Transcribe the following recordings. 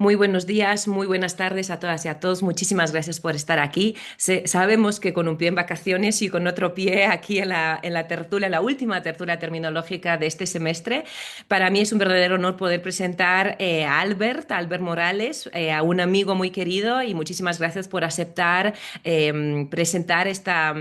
Muy buenos días, muy buenas tardes a todas y a todos. Muchísimas gracias por estar aquí. Sabemos que con un pie en vacaciones y con otro pie aquí en la tertulia, en la última tertulia terminológica de este semestre, para mí es un verdadero honor poder presentar a Albert Morales, a un amigo muy querido, y muchísimas gracias por aceptar presentar esta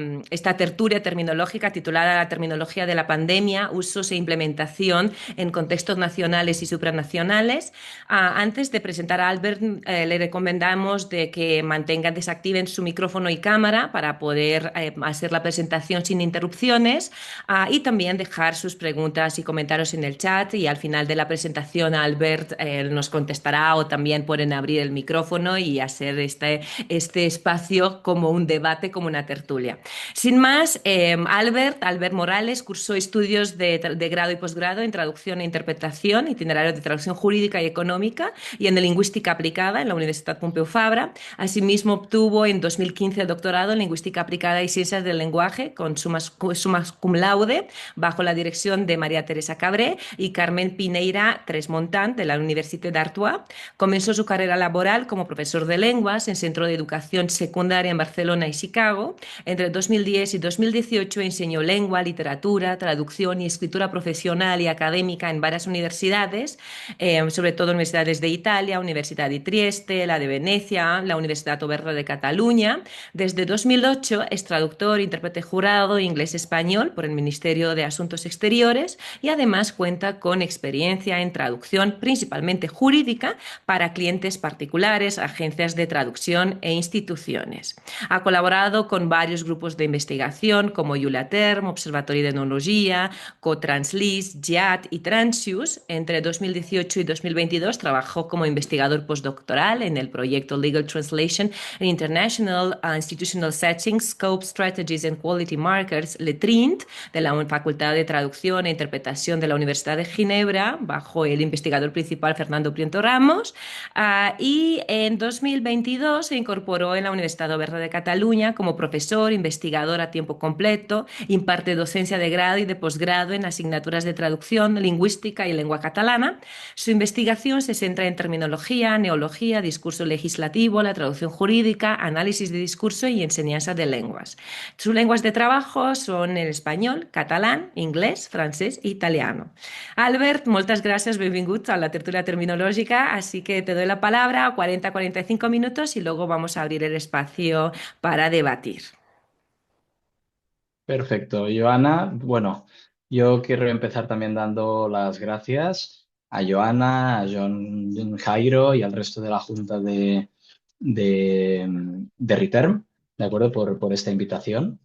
tertulia terminológica titulada La terminología de la pandemia, usos e implementación en contextos nacionales y supranacionales. Antes de presentar a Albert, le recomendamos de que mantengan desactiven su micrófono y cámara para poder hacer la presentación sin interrupciones, y también dejar sus preguntas y comentarios en el chat, y al final de la presentación Albert nos contestará, o también pueden abrir el micrófono y hacer este espacio como un debate, como una tertulia. Sin más, Albert Morales cursó estudios de grado y posgrado en traducción e interpretación, itinerario de traducción jurídica y económica, y en lingüística aplicada en la Universidad Pompeu Fabra. Asimismo, obtuvo en 2015 el doctorado en lingüística aplicada y ciencias del lenguaje con sumas cum laude, bajo la dirección de María Teresa Cabré y Carmen Pineira Tresmontant de la Université d'Artois. Comenzó su carrera laboral como profesor de lenguas en Centro de Educación Secundaria en Barcelona y Chicago. Entre 2010 y 2018 enseñó lengua, literatura, traducción y escritura profesional y académica en varias universidades, sobre todo universidades de Italia, Universidad de Trieste, la de Venecia, la Universidad Oberta de Cataluña. Desde 2008 es traductor, intérprete jurado inglés-español por el Ministerio de Asuntos Exteriores, y además cuenta con experiencia en traducción, principalmente jurídica, para clientes particulares, agencias de traducción e instituciones. Ha colaborado con varios grupos de investigación como Eulaterm, Observatorio de Enología, Cotranslis, GIAT y Transius. Entre 2018 y 2022 trabajó como investigador postdoctoral en el proyecto Legal Translation in International Institutional Settings, Scope, Strategies and Quality Markers, LETRINT, de la Facultad de Traducción e Interpretación de la Universidad de Ginebra, bajo el investigador principal Fernando Prieto Ramos. Y en 2022 se incorporó en la Universidad Oberta de Cataluña como profesor, investigador a tiempo completo, imparte docencia de grado y de posgrado en asignaturas de traducción, lingüística y lengua catalana. Su investigación se centra en terminología, neología, discurso legislativo, la traducción jurídica, análisis de discurso y enseñanza de lenguas. Sus lenguas de trabajo son el español, catalán, inglés, francés e italiano. Albert, moltes gràcies, benvingut a la tertulia terminológica, así que te doy la palabra, 40-45 minutos, y luego vamos a abrir el espacio para debatir. Perfecto, Joana. Bueno, yo quiero empezar también dando las gracias a Joana, a John Jairo y al resto de la Junta de Riterm, ¿de acuerdo? Por esta invitación.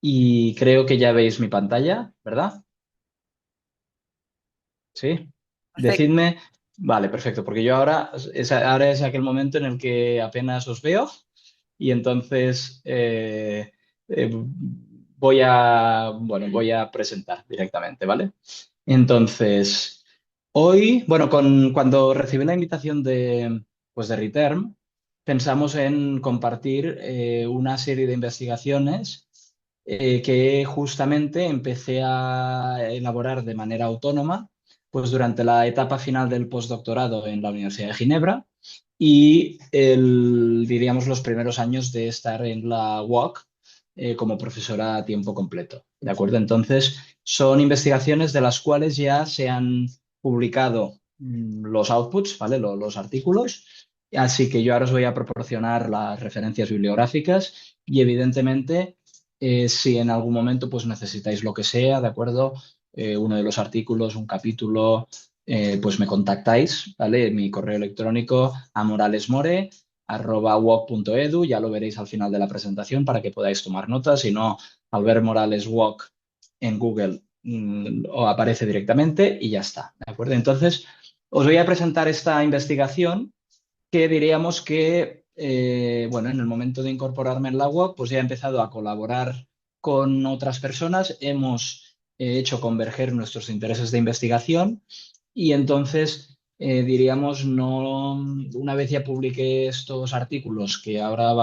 Y creo que ya veis mi pantalla, ¿verdad? ¿Sí? Perfecto. Decidme. Vale, perfecto, porque yo ahora es aquel momento en el que apenas os veo y entonces bueno, voy a presentar directamente, ¿vale? Entonces, hoy, bueno, cuando recibí la invitación pues de Reterm, pensamos en compartir una serie de investigaciones que justamente empecé a elaborar de manera autónoma, pues durante la etapa final del postdoctorado en la Universidad de Ginebra y diríamos los primeros años de estar en la UOC como profesora a tiempo completo. ¿De acuerdo? Entonces, son investigaciones de las cuales ya se han publicado los outputs, ¿vale? Los artículos. Así que yo ahora os voy a proporcionar las referencias bibliográficas y evidentemente si en algún momento pues necesitáis lo que sea, ¿de acuerdo? Uno de los artículos, un capítulo, pues me contactáis, ¿vale? Mi correo electrónico a moralesmore@uoc.edu, ya lo veréis al final de la presentación para que podáis tomar notas, si no, Albert Morales Uoc en Google o aparece directamente y ya está, ¿de acuerdo? Entonces, os voy a presentar esta investigación que diríamos que, bueno, en el momento de incorporarme en la web, pues ya he empezado a colaborar con otras personas, hemos hecho converger nuestros intereses de investigación y entonces, diríamos, no, una vez ya publiqué estos artículos que ahora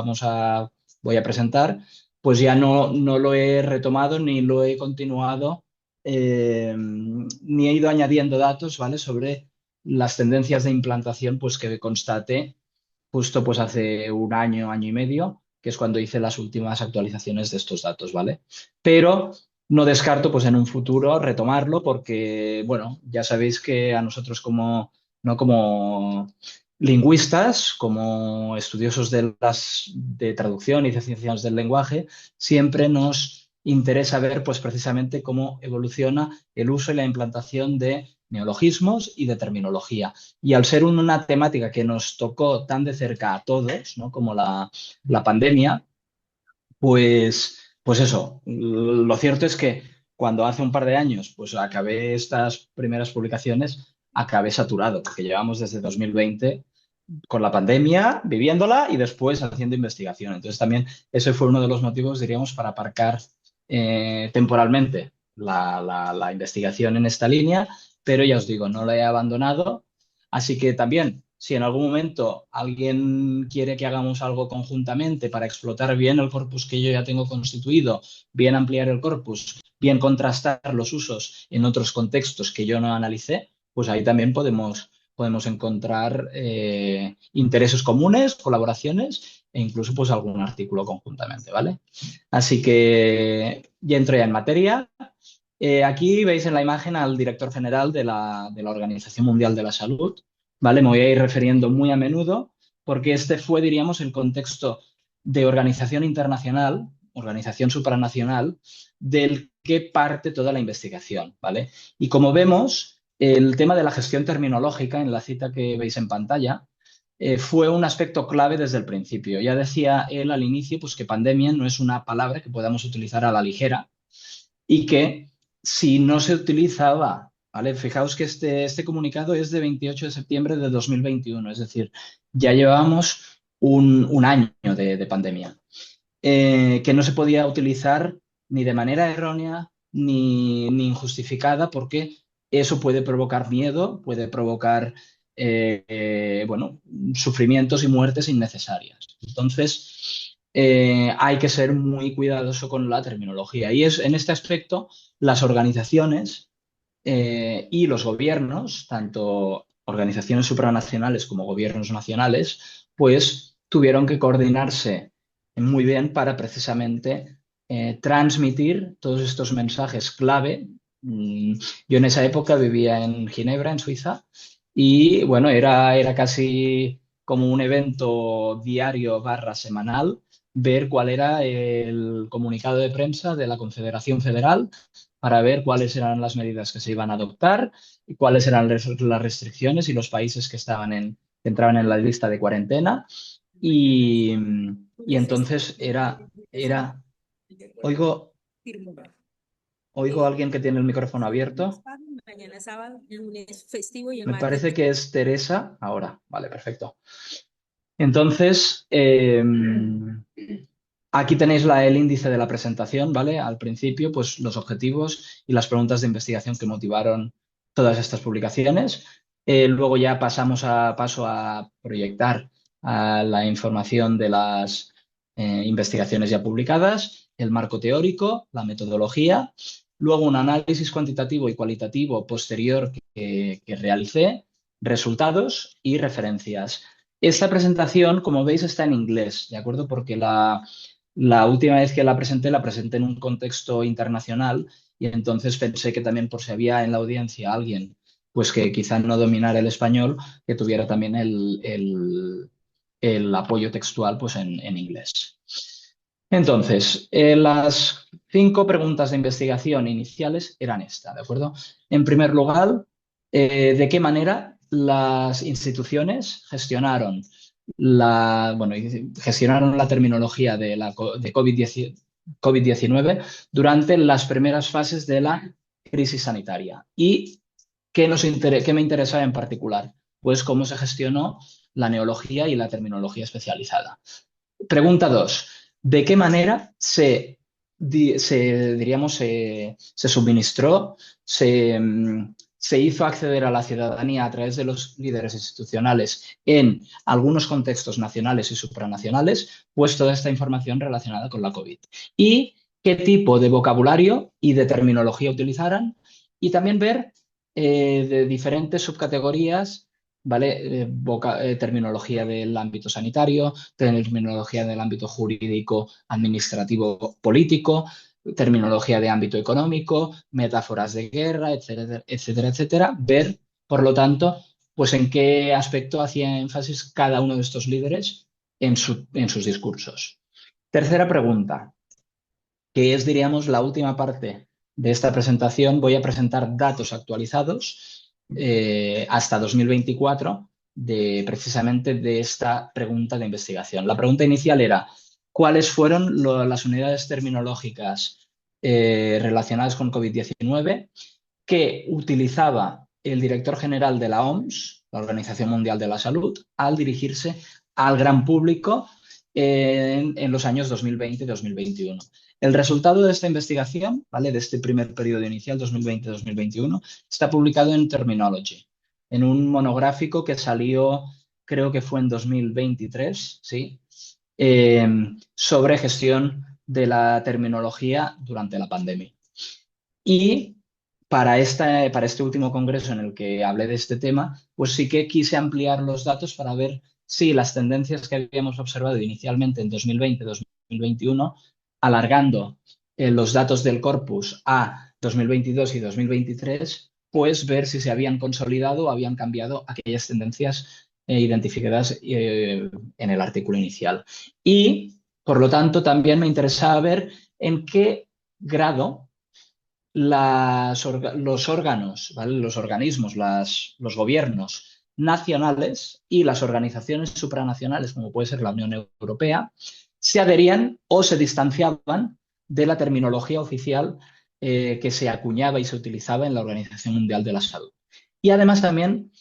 voy a presentar, pues ya no lo he retomado ni lo he continuado, ni he ido añadiendo datos, ¿vale? Sobre las tendencias de implantación pues, que constaté justo pues, hace un año, año y medio, que es cuando hice las últimas actualizaciones de estos datos, ¿vale? Pero no descarto pues, en un futuro retomarlo porque, bueno, ya sabéis que a nosotros como, no como lingüistas, como estudiosos de traducción y de ciencias del lenguaje, siempre nos interesa ver pues, precisamente cómo evoluciona el uso y la implantación de neologismos y de terminología. Y al ser una temática que nos tocó tan de cerca a todos, ¿no? Como la pandemia, pues eso, lo cierto es que cuando hace un par de años pues acabé estas primeras publicaciones, acabé saturado, porque llevamos desde 2020 con la pandemia, viviéndola y después haciendo investigación. Entonces también ese fue uno de los motivos, diríamos, para aparcar temporalmente la investigación en esta línea, pero ya os digo, no la he abandonado. Así que también, si en algún momento alguien quiere que hagamos algo conjuntamente para explotar bien el corpus que yo ya tengo constituido, bien ampliar el corpus, bien contrastar los usos en otros contextos que yo no analicé, pues ahí también podemos encontrar intereses comunes, colaboraciones e incluso pues algún artículo conjuntamente, ¿vale? Así que ya entro ya en materia. Aquí veis en la imagen al director general de la Organización Mundial de la Salud, ¿vale? Me voy a ir refiriendo muy a menudo porque este fue, diríamos, el contexto de organización internacional, organización supranacional, del que parte toda la investigación, ¿vale? Y como vemos, el tema de la gestión terminológica en la cita que veis en pantalla fue un aspecto clave desde el principio. Ya decía él al inicio pues, que pandemia no es una palabra que podamos utilizar a la ligera y que si no se utilizaba, ¿vale? Fijaos que este comunicado es de 28 de septiembre de 2021, es decir, ya llevábamos un año de pandemia, que no se podía utilizar ni de manera errónea ni injustificada porque eso puede provocar miedo, puede provocar bueno, sufrimientos y muertes innecesarias. Entonces, hay que ser muy cuidadoso con la terminología. Y es en este aspecto las organizaciones y los gobiernos, tanto organizaciones supranacionales como gobiernos nacionales, pues tuvieron que coordinarse muy bien para precisamente transmitir todos estos mensajes clave. Yo en esa época vivía en Ginebra, en Suiza, y bueno, era casi como un evento diario barra semanal ver cuál era el comunicado de prensa de la Confederación Federal para ver cuáles eran las medidas que se iban a adoptar y cuáles eran las restricciones y los países que entraban en la lista de cuarentena. Y, y entonces oigo, oigo a alguien que tiene el micrófono abierto. Mañana sábado, lunes festivo y el Me martes. parece que es Teresa. Ahora, vale, perfecto. Entonces, aquí tenéis el índice de la presentación, ¿vale? Al principio, pues los objetivos y las preguntas de investigación que motivaron todas estas publicaciones. Luego ya paso a proyectar la información de las investigaciones ya publicadas, el marco teórico, la metodología, luego un análisis cuantitativo y cualitativo posterior que realicé, resultados y referencias. Esta presentación, como veis, está en inglés, ¿de acuerdo? Porque la última vez que la presenté en un contexto internacional y entonces pensé que también por si había en la audiencia alguien pues que quizá no dominara el español, que tuviera también el apoyo textual pues en inglés. Entonces, las 5 preguntas de investigación iniciales eran esta, ¿de acuerdo? En primer lugar, ¿de qué manera las instituciones gestionaron gestionaron la terminología de COVID-19 durante las primeras fases de la crisis sanitaria? ¿Y qué me interesaba en particular? Pues cómo se gestionó la neología y la terminología especializada. Pregunta 2. ¿De qué manera diríamos, se suministró, se hizo acceder a la ciudadanía a través de los líderes institucionales en algunos contextos nacionales y supranacionales, pues toda esta información relacionada con la COVID? ¿Y qué tipo de vocabulario y de terminología utilizaran? Y también ver de diferentes subcategorías, ¿vale? Terminología del ámbito sanitario, terminología del ámbito jurídico, administrativo, político, terminología de ámbito económico, metáforas de guerra, etcétera, etcétera, etcétera. Ver, por lo tanto, pues en qué aspecto hacía énfasis cada uno de estos líderes en sus discursos. Tercera pregunta, que es, diríamos, la última parte de esta presentación. Voy a presentar datos actualizados hasta 2024 precisamente de esta pregunta de investigación. La pregunta inicial era, ¿cuáles fueron las unidades terminológicas relacionadas con COVID-19 que utilizaba el director general de la OMS, la Organización Mundial de la Salud, al dirigirse al gran público en los años 2020 y 2021? El resultado de esta investigación, ¿vale? De este primer periodo inicial, 2020-2021, está publicado en Terminology, en un monográfico que salió, creo que fue en 2023, ¿sí? Sobre gestión de la terminología durante la pandemia. Y para este último congreso en el que hablé de este tema, pues sí que quise ampliar los datos para ver si las tendencias que habíamos observado inicialmente en 2020-2021, alargando los datos del corpus a 2022 y 2023, pues ver si se habían consolidado o habían cambiado aquellas tendencias identificadas en el artículo inicial. Y, por lo tanto, también me interesaba ver en qué grado los órganos, ¿vale? Los organismos, los gobiernos nacionales y las organizaciones supranacionales, como puede ser la Unión Europea, se adherían o se distanciaban de la terminología oficial que se acuñaba y se utilizaba en la Organización Mundial de la Salud. Y además también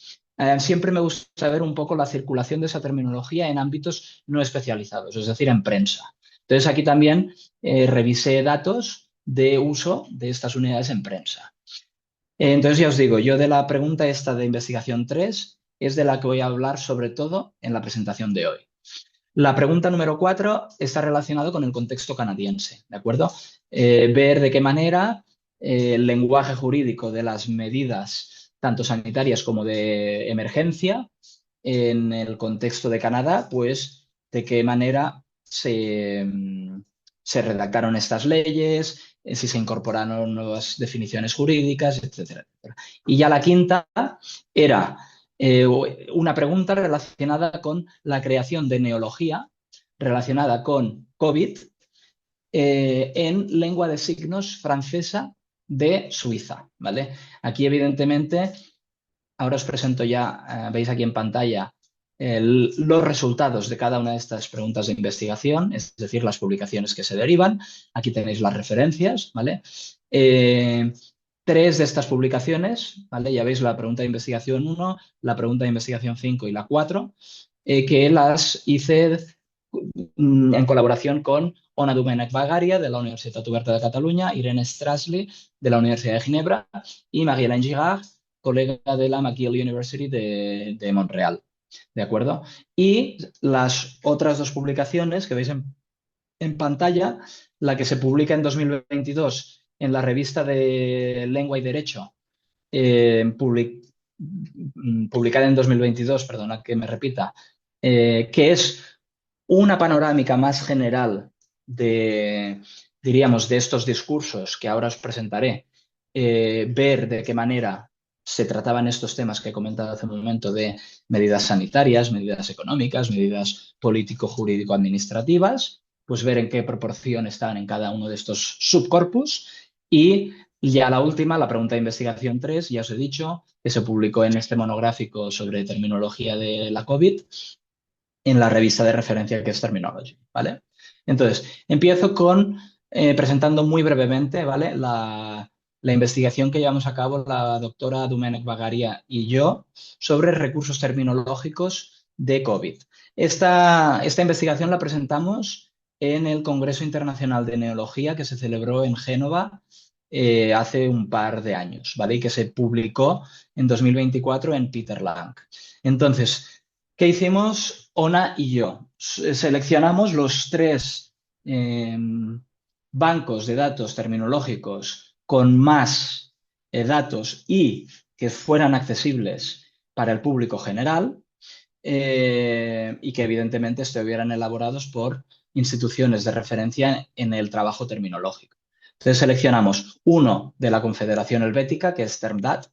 siempre me gusta ver un poco la circulación de esa terminología en ámbitos no especializados, es decir, en prensa. Entonces aquí también revisé datos de uso de estas unidades en prensa. Entonces, ya os digo, yo de la pregunta esta de investigación 3 es de la que voy a hablar sobre todo en la presentación de hoy. La pregunta número 4 está relacionada con el contexto canadiense, ¿de acuerdo? Ver de qué manera el lenguaje jurídico de las medidas, tanto sanitarias como de emergencia, en el contexto de Canadá, pues de qué manera se redactaron estas leyes, si se incorporaron nuevas definiciones jurídicas, etcétera, etcétera. Y ya la quinta era una pregunta relacionada con la creación de neología relacionada con COVID en lengua de signos francesa de Suiza, ¿vale? Aquí, evidentemente, ahora os presento ya, veis aquí en pantalla, los resultados de cada una de estas preguntas de investigación, es decir, las publicaciones que se derivan. Aquí tenéis las referencias, ¿vale? Tres de estas publicaciones, ¿vale? Ya veis la pregunta de investigación 1, la pregunta de investigación 5 y la 4, que las hice en colaboración con Ona Domènech Bagaria, de la Universitat Oberta de Catalunya, Irene Strassli, de la Universidad de Ginebra, y Marie-Hélène Girard, colega de la McGill University de Montreal. ¿De acuerdo? Y las otras dos publicaciones que veis en pantalla, la que se publica en 2022 en la revista de Lengua y Derecho, publicada en 2022, perdona que me repita, que es una panorámica más general diríamos, de estos discursos que ahora os presentaré, ver de qué manera se trataban estos temas que he comentado hace un momento de medidas sanitarias, medidas económicas, medidas político-jurídico-administrativas, pues ver en qué proporción están en cada uno de estos subcorpus. Y ya la última, la pregunta de investigación 3, ya os he dicho, que se publicó en este monográfico sobre terminología de la COVID en la revista de referencia que es Terminology, ¿vale? Entonces, empiezo presentando muy brevemente, ¿vale? La investigación que llevamos a cabo la doctora Domènech Bagaria y yo sobre recursos terminológicos de COVID. Esta investigación la presentamos en el Congreso Internacional de Neología que se celebró en Génova hace un par de años, ¿vale? Y que se publicó en 2024 en Peter Lang. Entonces, ¿qué hicimos Ona y yo? Seleccionamos los tres bancos de datos terminológicos con más datos y que fueran accesibles para el público general y que evidentemente estuvieran elaborados por instituciones de referencia en el trabajo terminológico. Entonces seleccionamos uno de la Confederación Helvética, que es Termdat,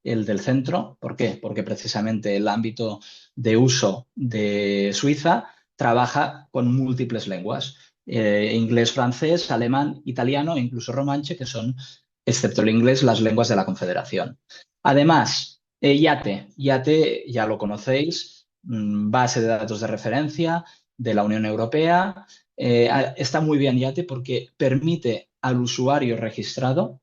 el del centro. ¿Por qué? Porque precisamente el ámbito de uso de Suiza trabaja con múltiples lenguas, inglés, francés, alemán, italiano e incluso romanche, que son, excepto el inglés, las lenguas de la Confederación. Además, IATE. IATE ya lo conocéis, base de datos de referencia de la Unión Europea. Está muy bien IATE porque permite al usuario registrado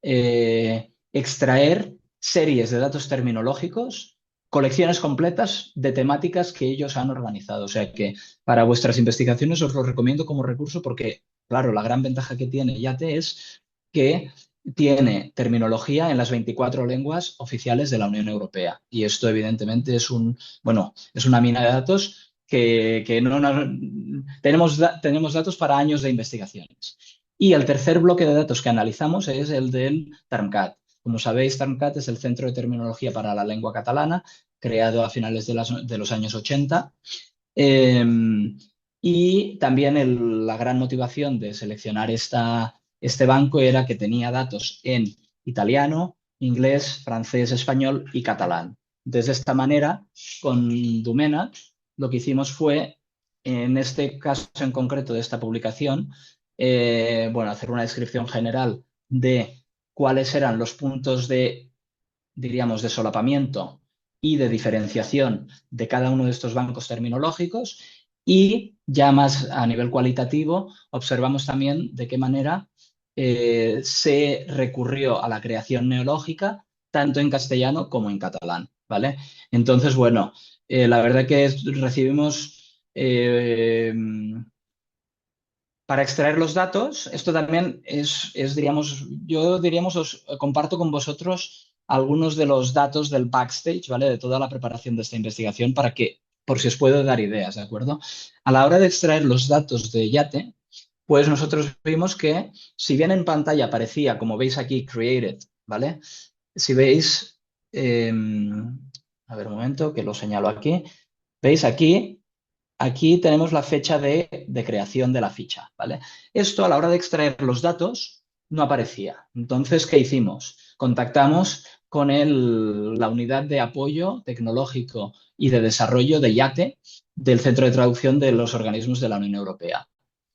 extraer series de datos terminológicos, colecciones completas de temáticas que ellos han organizado. O sea que para vuestras investigaciones os lo recomiendo como recurso porque, claro, la gran ventaja que tiene IATE es que tiene terminología en las 24 lenguas oficiales de la Unión Europea. Y esto, evidentemente, es es una mina de datos que tenemos datos para años de investigaciones. Y el tercer bloque de datos que analizamos es el del Termcat. Como sabéis, Termcat es el Centro de Terminología para la Lengua Catalana, creado a finales de los años 80. Y también la gran motivación de seleccionar este banco era que tenía datos en italiano, inglés, francés, español y catalán. Entonces, de esta manera, con Domena, lo que hicimos fue, en este caso en concreto de esta publicación, hacer una descripción general de cuáles eran los puntos diríamos, de solapamiento y de diferenciación de cada uno de estos bancos terminológicos y ya más a nivel cualitativo observamos también de qué manera se recurrió a la creación neológica tanto en castellano como en catalán, ¿vale? Entonces, la verdad que recibimos para extraer los datos, esto también diríamos, os comparto con vosotros algunos de los datos del backstage, ¿vale? De toda la preparación de esta investigación para que, por si os puedo dar ideas, ¿de acuerdo? A la hora de extraer los datos de Yate, pues nosotros vimos que, si bien en pantalla aparecía, como veis aquí, created, ¿vale? Si veis, a ver un momento, que lo señalo aquí, veis aquí. Aquí tenemos la fecha de creación de la ficha, ¿vale? Esto a la hora de extraer los datos no aparecía. Entonces, ¿qué hicimos? Contactamos con la unidad de apoyo tecnológico y de desarrollo de IATE, del Centro de Traducción de los Organismos de la Unión Europea.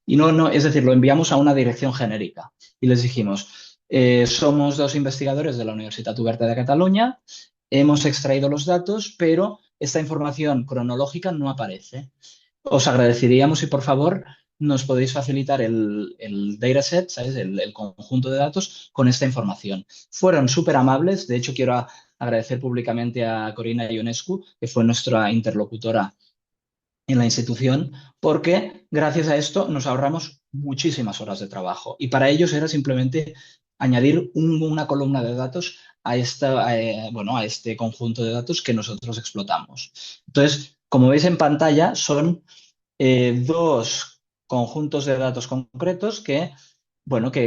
Y es decir, lo enviamos a una dirección genérica y les dijimos, somos dos investigadores de la Universitat Oberta de Cataluña, hemos extraído los datos, pero esta información cronológica no aparece. Os agradeceríamos si, por favor, nos podéis facilitar el dataset, ¿sabes? El conjunto de datos con esta información. Fueron súper amables. De hecho, quiero agradecer públicamente a Corina Ionescu, que fue nuestra interlocutora en la institución, porque gracias a esto nos ahorramos muchísimas horas de trabajo. Y para ellos era simplemente añadir una columna de datos a este conjunto de datos que nosotros explotamos. Entonces, como veis en pantalla, son dos conjuntos de datos concretos que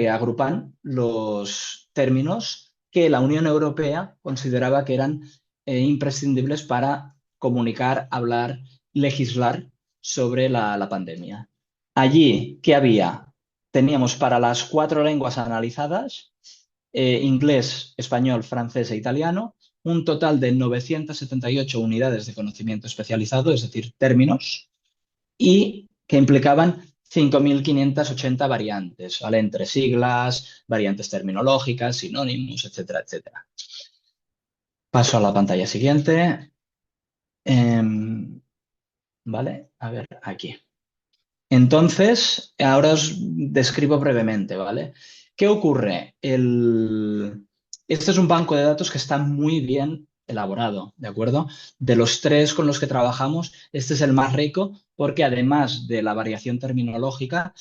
agrupan los términos que la Unión Europea consideraba que eran imprescindibles para comunicar, hablar, legislar sobre la pandemia. Allí, ¿qué había? Teníamos para las 4 lenguas analizadas, inglés, español, francés e italiano, un total de 978 unidades de conocimiento especializado, es decir, términos, y que implicaban 5.580 variantes, ¿vale? Entre siglas, variantes terminológicas, sinónimos, etcétera, etcétera. Paso a la pantalla siguiente. ¿Vale? A ver, aquí. Entonces, ahora os describo brevemente, ¿vale? ¿Qué ocurre? Este es un banco de datos que está muy bien elaborado, ¿de acuerdo? De los 3 con los que trabajamos, este es el más rico porque además de la variación terminológica,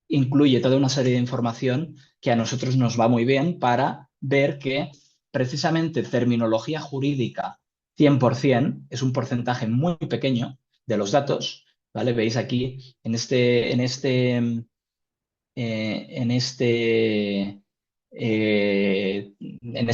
incluye toda una serie de información que a nosotros nos va muy bien para ver que precisamente terminología jurídica 100% es un porcentaje muy pequeño de los datos, ¿vale? Veis aquí en este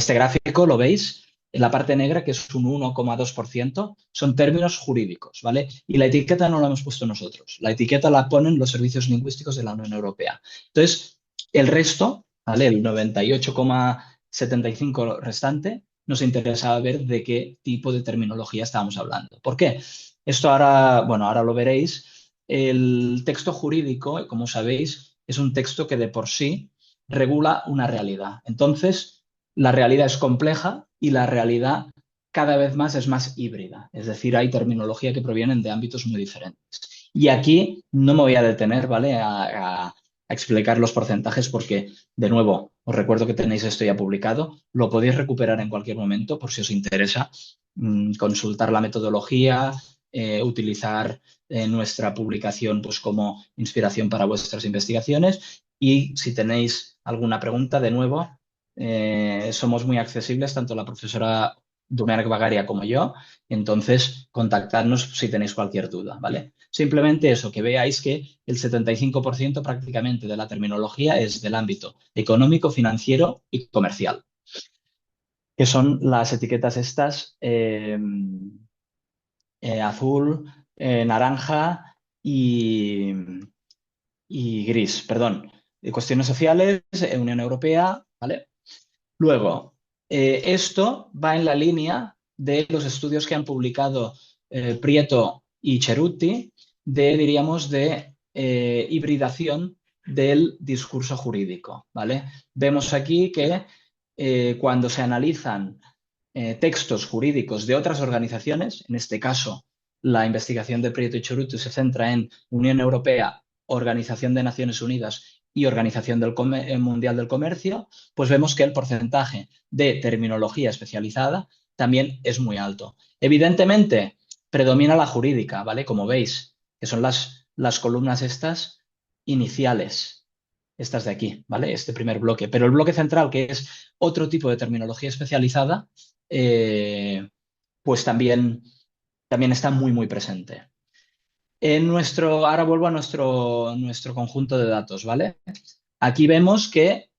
gráfico, ¿lo veis? la parte negra, que es un 1,2%, son términos jurídicos, ¿vale? Y la etiqueta no la hemos puesto nosotros. La etiqueta la ponen los servicios lingüísticos de la Unión Europea. Entonces, el resto, ¿vale? El 98,75% restante, nos interesaba ver de qué tipo de terminología estábamos hablando. ¿Por qué? Esto ahora, bueno, ahora lo veréis. El texto jurídico, como sabéis, es un texto que de por sí regula una realidad. Entonces, la realidad es compleja y la realidad cada vez más es más híbrida. Es decir, hay terminología que provienen de ámbitos muy diferentes. Y aquí no me voy a detener, ¿vale? A explicar los porcentajes porque, de nuevo, os recuerdo que tenéis esto ya publicado. Lo podéis recuperar en cualquier momento por si os interesa. Consultar la metodología, utilizar nuestra publicación pues, como inspiración para vuestras investigaciones. Y si tenéis alguna pregunta, de nuevo, somos muy accesibles, tanto la profesora Domènec Bagaria como yo. Entonces, contactadnos si tenéis cualquier duda, ¿vale? Simplemente eso, que veáis que el 75% prácticamente de la terminología es del ámbito económico, financiero y comercial, que son las etiquetas estas azul, naranja y gris, perdón. Cuestiones sociales, Unión Europea, ¿vale? Luego, esto va en la línea de los estudios que han publicado Prieto y Cerutti diríamos, de hibridación del discurso jurídico, ¿vale? Vemos aquí que cuando se analizan textos jurídicos de otras organizaciones, en este caso, la investigación de Prieto y Cerutti se centra en Unión Europea, Organización de Naciones Unidas y Organización Mundial del Comercio, pues vemos que el porcentaje de terminología especializada también es muy alto. Evidentemente, predomina la jurídica, ¿vale? Como veis, que son las columnas estas iniciales, estas de aquí, ¿vale? Este primer bloque. Pero el bloque central, que es otro tipo de terminología especializada, pues también está muy, muy presente. Ahora vuelvo a nuestro conjunto de datos, ¿vale? Aquí vemos que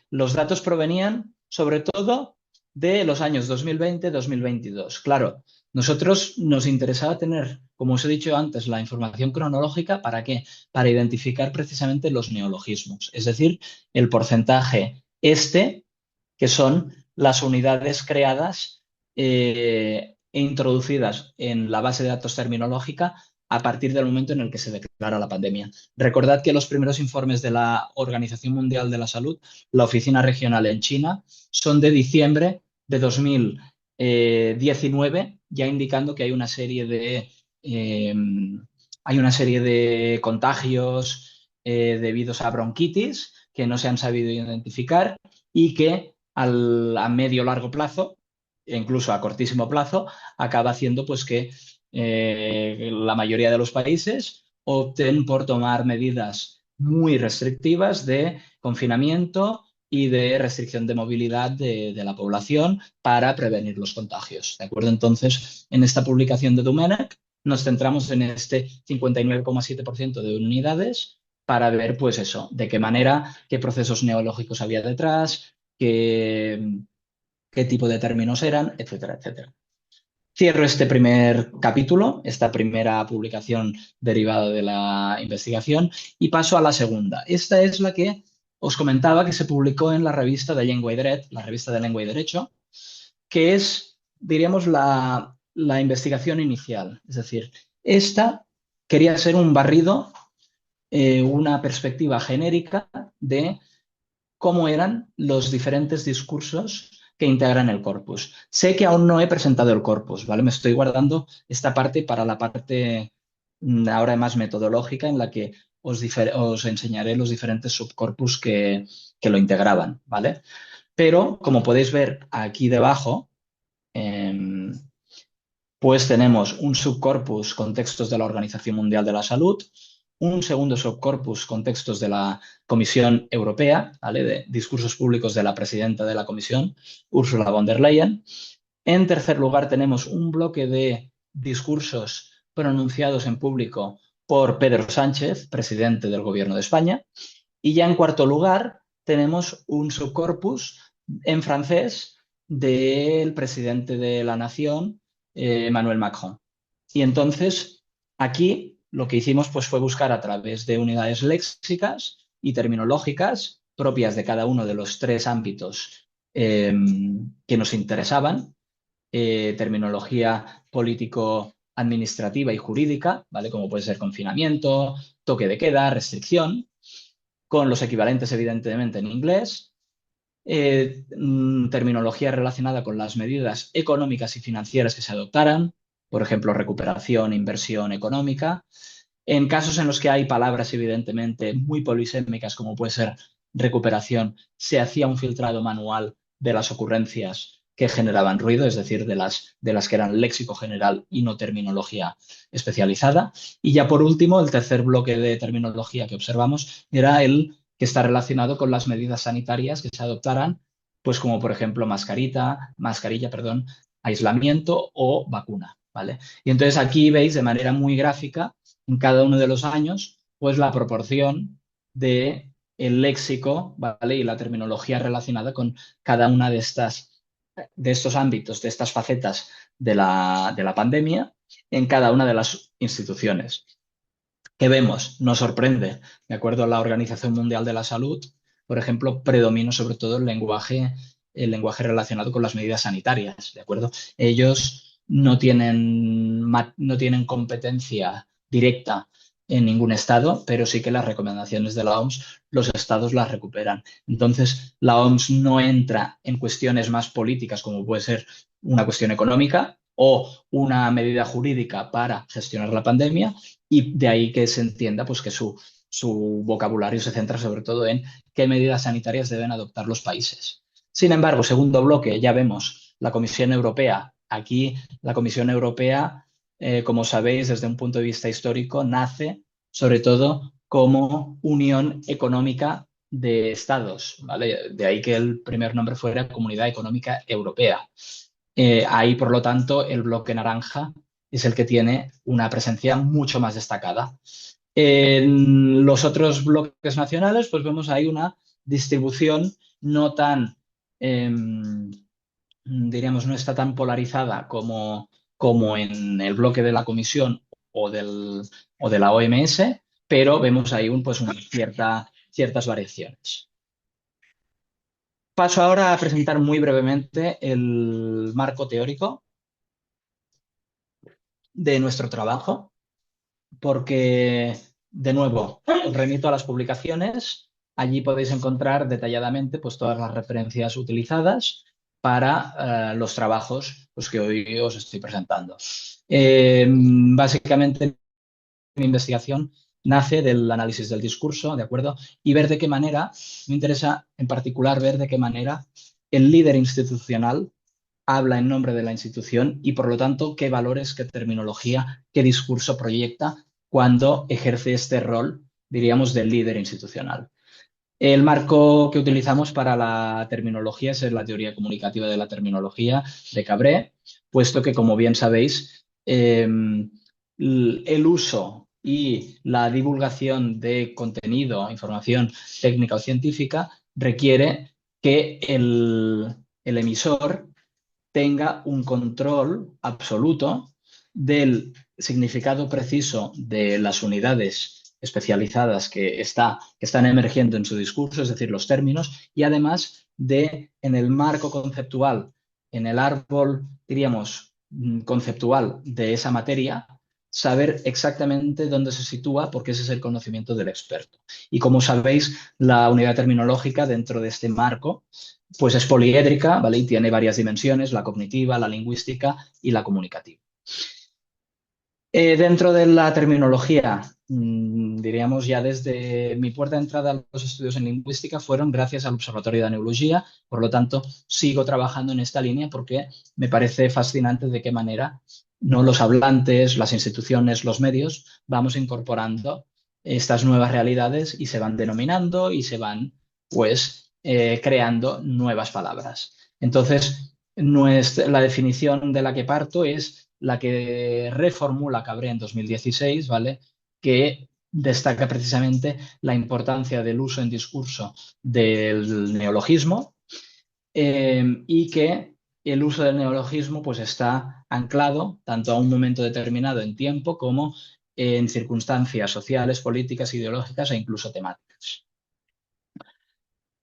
los datos provenían sobre todo de los años 2020-2022. Claro, nosotros nos interesaba tener, como os he dicho antes, la información cronológica. ¿Para qué? Para identificar precisamente los neologismos, es decir, el porcentaje que son las unidades creadas e introducidas en la base de datos terminológica a partir del momento en el que se declara la pandemia. Recordad que los primeros informes de la Organización Mundial de la Salud, la oficina regional en China, son de diciembre de 2019, ya indicando que hay una serie de contagios debidos a bronquitis que no se han sabido identificar y que a medio largo plazo, e incluso a cortísimo plazo, acaba haciendo pues que la mayoría de los países opten por tomar medidas muy restrictivas de confinamiento y de restricción de movilidad de la población para prevenir los contagios. ¿De acuerdo? Entonces, en esta publicación de Domènec nos centramos en este 59,7% de unidades para ver, pues eso, de qué manera, qué procesos neológicos había detrás, qué tipo de términos eran, etcétera, etcétera. Cierro este primer capítulo, esta primera publicación derivada de la investigación, y paso a la segunda. Esta es la que os comentaba que se publicó en la revista de Llengua i Dret, la revista de Lengua y Derecho, que es, diríamos, la investigación inicial. Es decir, esta quería ser un barrido, una perspectiva genérica de cómo eran los diferentes discursos que integran el corpus. Sé que aún no he presentado el corpus, ¿vale? Me estoy guardando esta parte para la parte ahora más metodológica en la que os enseñaré los diferentes subcorpus que lo integraban, ¿vale? Pero, como podéis ver aquí debajo, pues tenemos un subcorpus con textos de la Organización Mundial de la Salud, un segundo subcorpus con textos de la Comisión Europea, ¿vale? De discursos públicos de la presidenta de la Comisión, Ursula von der Leyen. En tercer lugar, tenemos un bloque de discursos pronunciados en público por Pedro Sánchez, presidente del Gobierno de España. Y ya en cuarto lugar, tenemos un subcorpus en francés del presidente de la Nación, Emmanuel Macron. Y entonces, aquí lo que hicimos pues, fue buscar a través de unidades léxicas y terminológicas propias de cada uno de los tres ámbitos que nos interesaban, terminología político-administrativa y jurídica, ¿vale? Como puede ser confinamiento, toque de queda, restricción, con los equivalentes evidentemente en inglés, terminología relacionada con las medidas económicas y financieras que se adoptaran, por ejemplo, recuperación, inversión económica. En casos en los que hay palabras evidentemente muy polisémicas, como puede ser recuperación, se hacía un filtrado manual de las ocurrencias que generaban ruido, es decir, de las que eran léxico general y no terminología especializada. Y ya por último, el tercer bloque de terminología que observamos era el que está relacionado con las medidas sanitarias que se adoptaran, pues como por ejemplo mascarilla, perdón, aislamiento o vacuna, ¿vale? Y entonces aquí veis de manera muy gráfica en cada uno de los años, pues la proporción de el léxico, ¿vale? Y la terminología relacionada con cada una de estos ámbitos, de estas facetas de la pandemia en cada una de las instituciones. ¿Qué vemos? Nos sorprende. De acuerdo a la Organización Mundial de la Salud, por ejemplo, predomina sobre todo el lenguaje relacionado con las medidas sanitarias. ¿De acuerdo? Ellos no tienen competencia directa en ningún estado, pero sí que las recomendaciones de la OMS, los estados las recuperan. Entonces, la OMS no entra en cuestiones más políticas, como puede ser una cuestión económica o una medida jurídica para gestionar la pandemia, y de ahí que se entienda pues, que su vocabulario se centra sobre todo en qué medidas sanitarias deben adoptar los países. Sin embargo, segundo bloque, ya vemos la Comisión Europea. Aquí la Comisión Europea, como sabéis, desde un punto de vista histórico, nace sobre todo como Unión Económica de Estados, ¿vale? De ahí que el primer nombre fuera Comunidad Económica Europea. Ahí, por lo tanto, el bloque naranja es el que tiene una presencia mucho más destacada. En los otros bloques nacionales, pues vemos ahí una distribución no tan, diríamos, no está tan polarizada como en el bloque de la Comisión o de la OMS, pero vemos ahí pues ciertas variaciones. Paso ahora a presentar muy brevemente el marco teórico de nuestro trabajo, porque, de nuevo, os remito a las publicaciones. Allí podéis encontrar detalladamente pues, todas las referencias utilizadas para los trabajos pues, que hoy os estoy presentando. Básicamente, mi investigación nace del análisis del discurso, ¿de acuerdo? Y ver de qué manera, me interesa en particular ver de qué manera el líder institucional habla en nombre de la institución y, por lo tanto, qué valores, qué terminología, qué discurso proyecta cuando ejerce este rol, diríamos, del líder institucional. El marco que utilizamos para la terminología es la teoría comunicativa de la terminología de Cabret, puesto que, como bien sabéis, el uso y la divulgación de contenido, información técnica o científica requiere que el emisor tenga un control absoluto del significado preciso de las unidades especializadas que están emergiendo en su discurso, es decir, los términos, y además en el marco conceptual, en el árbol, diríamos, conceptual de esa materia, saber exactamente dónde se sitúa, porque ese es el conocimiento del experto. Y como sabéis, la unidad terminológica dentro de este marco pues es poliédrica, ¿vale? Y tiene varias dimensiones, la cognitiva, la lingüística y la comunicativa. Dentro de la terminología, diríamos ya desde mi puerta de entrada a los estudios en lingüística fueron gracias al Observatorio de Neurología, por lo tanto sigo trabajando en esta línea porque me parece fascinante de qué manera no los hablantes, las instituciones, los medios vamos incorporando estas nuevas realidades y se van denominando y se van pues creando nuevas palabras. Entonces, la definición de la que parto es la que reformula Cabret en 2016, ¿vale? Que destaca precisamente la importancia del uso en discurso del neologismo y que el uso del neologismo pues está anclado tanto a un momento determinado en tiempo como en circunstancias sociales, políticas, ideológicas e incluso temáticas.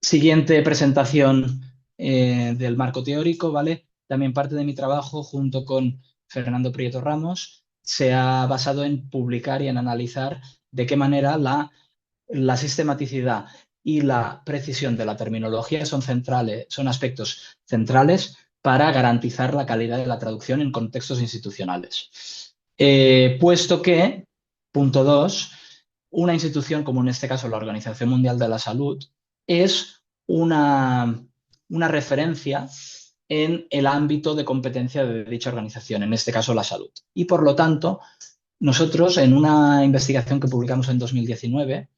Siguiente presentación del marco teórico, ¿vale? También parte de mi trabajo junto con Fernando Prieto Ramos se ha basado en publicar y en analizar de qué manera la sistematicidad y la precisión de la terminología son aspectos centrales para garantizar la calidad de la traducción en contextos institucionales. Puesto que, punto 2, una institución como en este caso la Organización Mundial de la Salud es una referencia en el ámbito de competencia de dicha organización, en este caso la salud. Y por lo tanto, nosotros en una investigación que publicamos en 2019,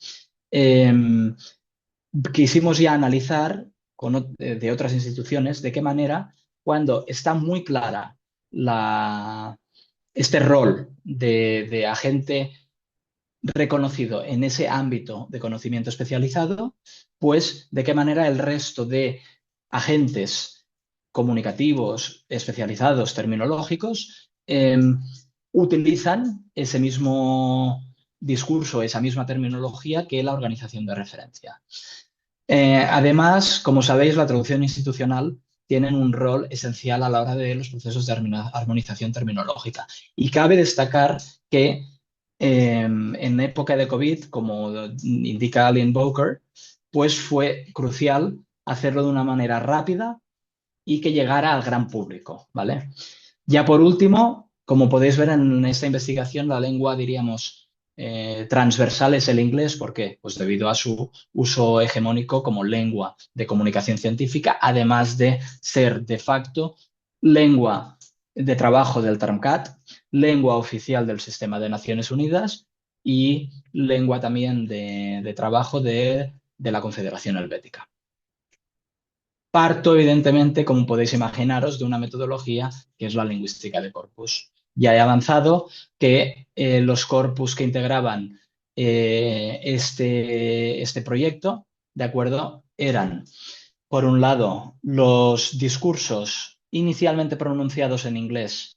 quisimos ya analizar de otras instituciones de qué manera, cuando está muy clara este rol de agente reconocido en ese ámbito de conocimiento especializado, pues de qué manera el resto de agentes comunicativos, especializados, terminológicos, utilizan ese mismo discurso, esa misma terminología que la organización de referencia. Además, como sabéis, la traducción institucional tiene un rol esencial a la hora de los procesos de armonización terminológica. Y cabe destacar que en época de COVID, como indica Alan Bowker, pues fue crucial hacerlo de una manera rápida y que llegara al gran público, ¿vale? Ya por último, como podéis ver en esta investigación, la lengua, diríamos, transversal es el inglés. ¿Por qué? Pues debido a su uso hegemónico como lengua de comunicación científica, además de ser de facto lengua de trabajo del Termcat, lengua oficial del Sistema de Naciones Unidas y lengua también de trabajo de la Confederación Helvética. Parto, evidentemente, como podéis imaginaros, de una metodología que es la lingüística de corpus. Ya he avanzado que los corpus que integraban este proyecto, ¿de acuerdo? Eran, por un lado, los discursos inicialmente pronunciados en inglés.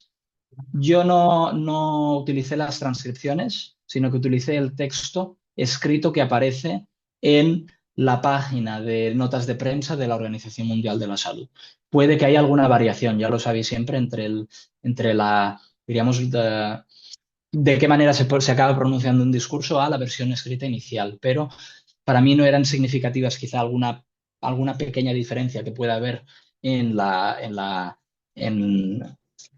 Yo no utilicé las transcripciones, sino que utilicé el texto escrito que aparece en la página de notas de prensa de la Organización Mundial de la Salud. Puede que haya alguna variación, ya lo sabéis siempre, entre la, diríamos, de qué manera se acaba pronunciando un discurso a la versión escrita inicial, pero para mí no eran significativas quizá alguna pequeña diferencia que pueda haber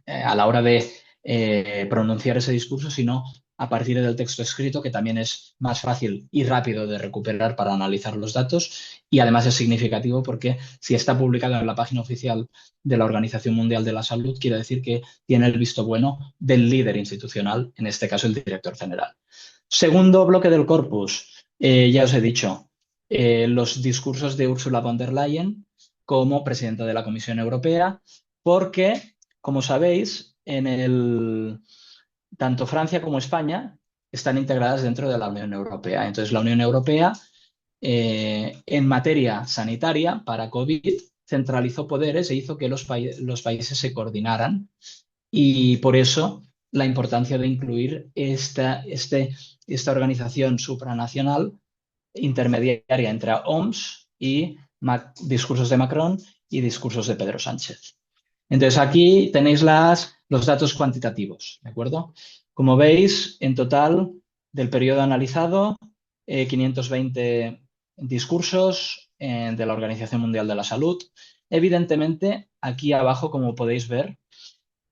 a la hora de pronunciar ese discurso, sino a partir del texto escrito, que también es más fácil y rápido de recuperar para analizar los datos, y además es significativo porque si está publicado en la página oficial de la Organización Mundial de la Salud, quiere decir que tiene el visto bueno del líder institucional, en este caso el director general. Segundo bloque del corpus, ya os he dicho, los discursos de Ursula von der Leyen como presidenta de la Comisión Europea, porque, como sabéis, tanto Francia como España están integradas dentro de la Unión Europea. Entonces, la Unión Europea, en materia sanitaria para COVID, centralizó poderes e hizo que los países se coordinaran. Y por eso la importancia de incluir esta organización supranacional intermediaria entre OMS y discursos de Macron y discursos de Pedro Sánchez. Entonces, aquí tenéis los datos cuantitativos, ¿de acuerdo? Como veis, en total, del periodo analizado, 520 discursos de la Organización Mundial de la Salud. Evidentemente, aquí abajo, como podéis ver,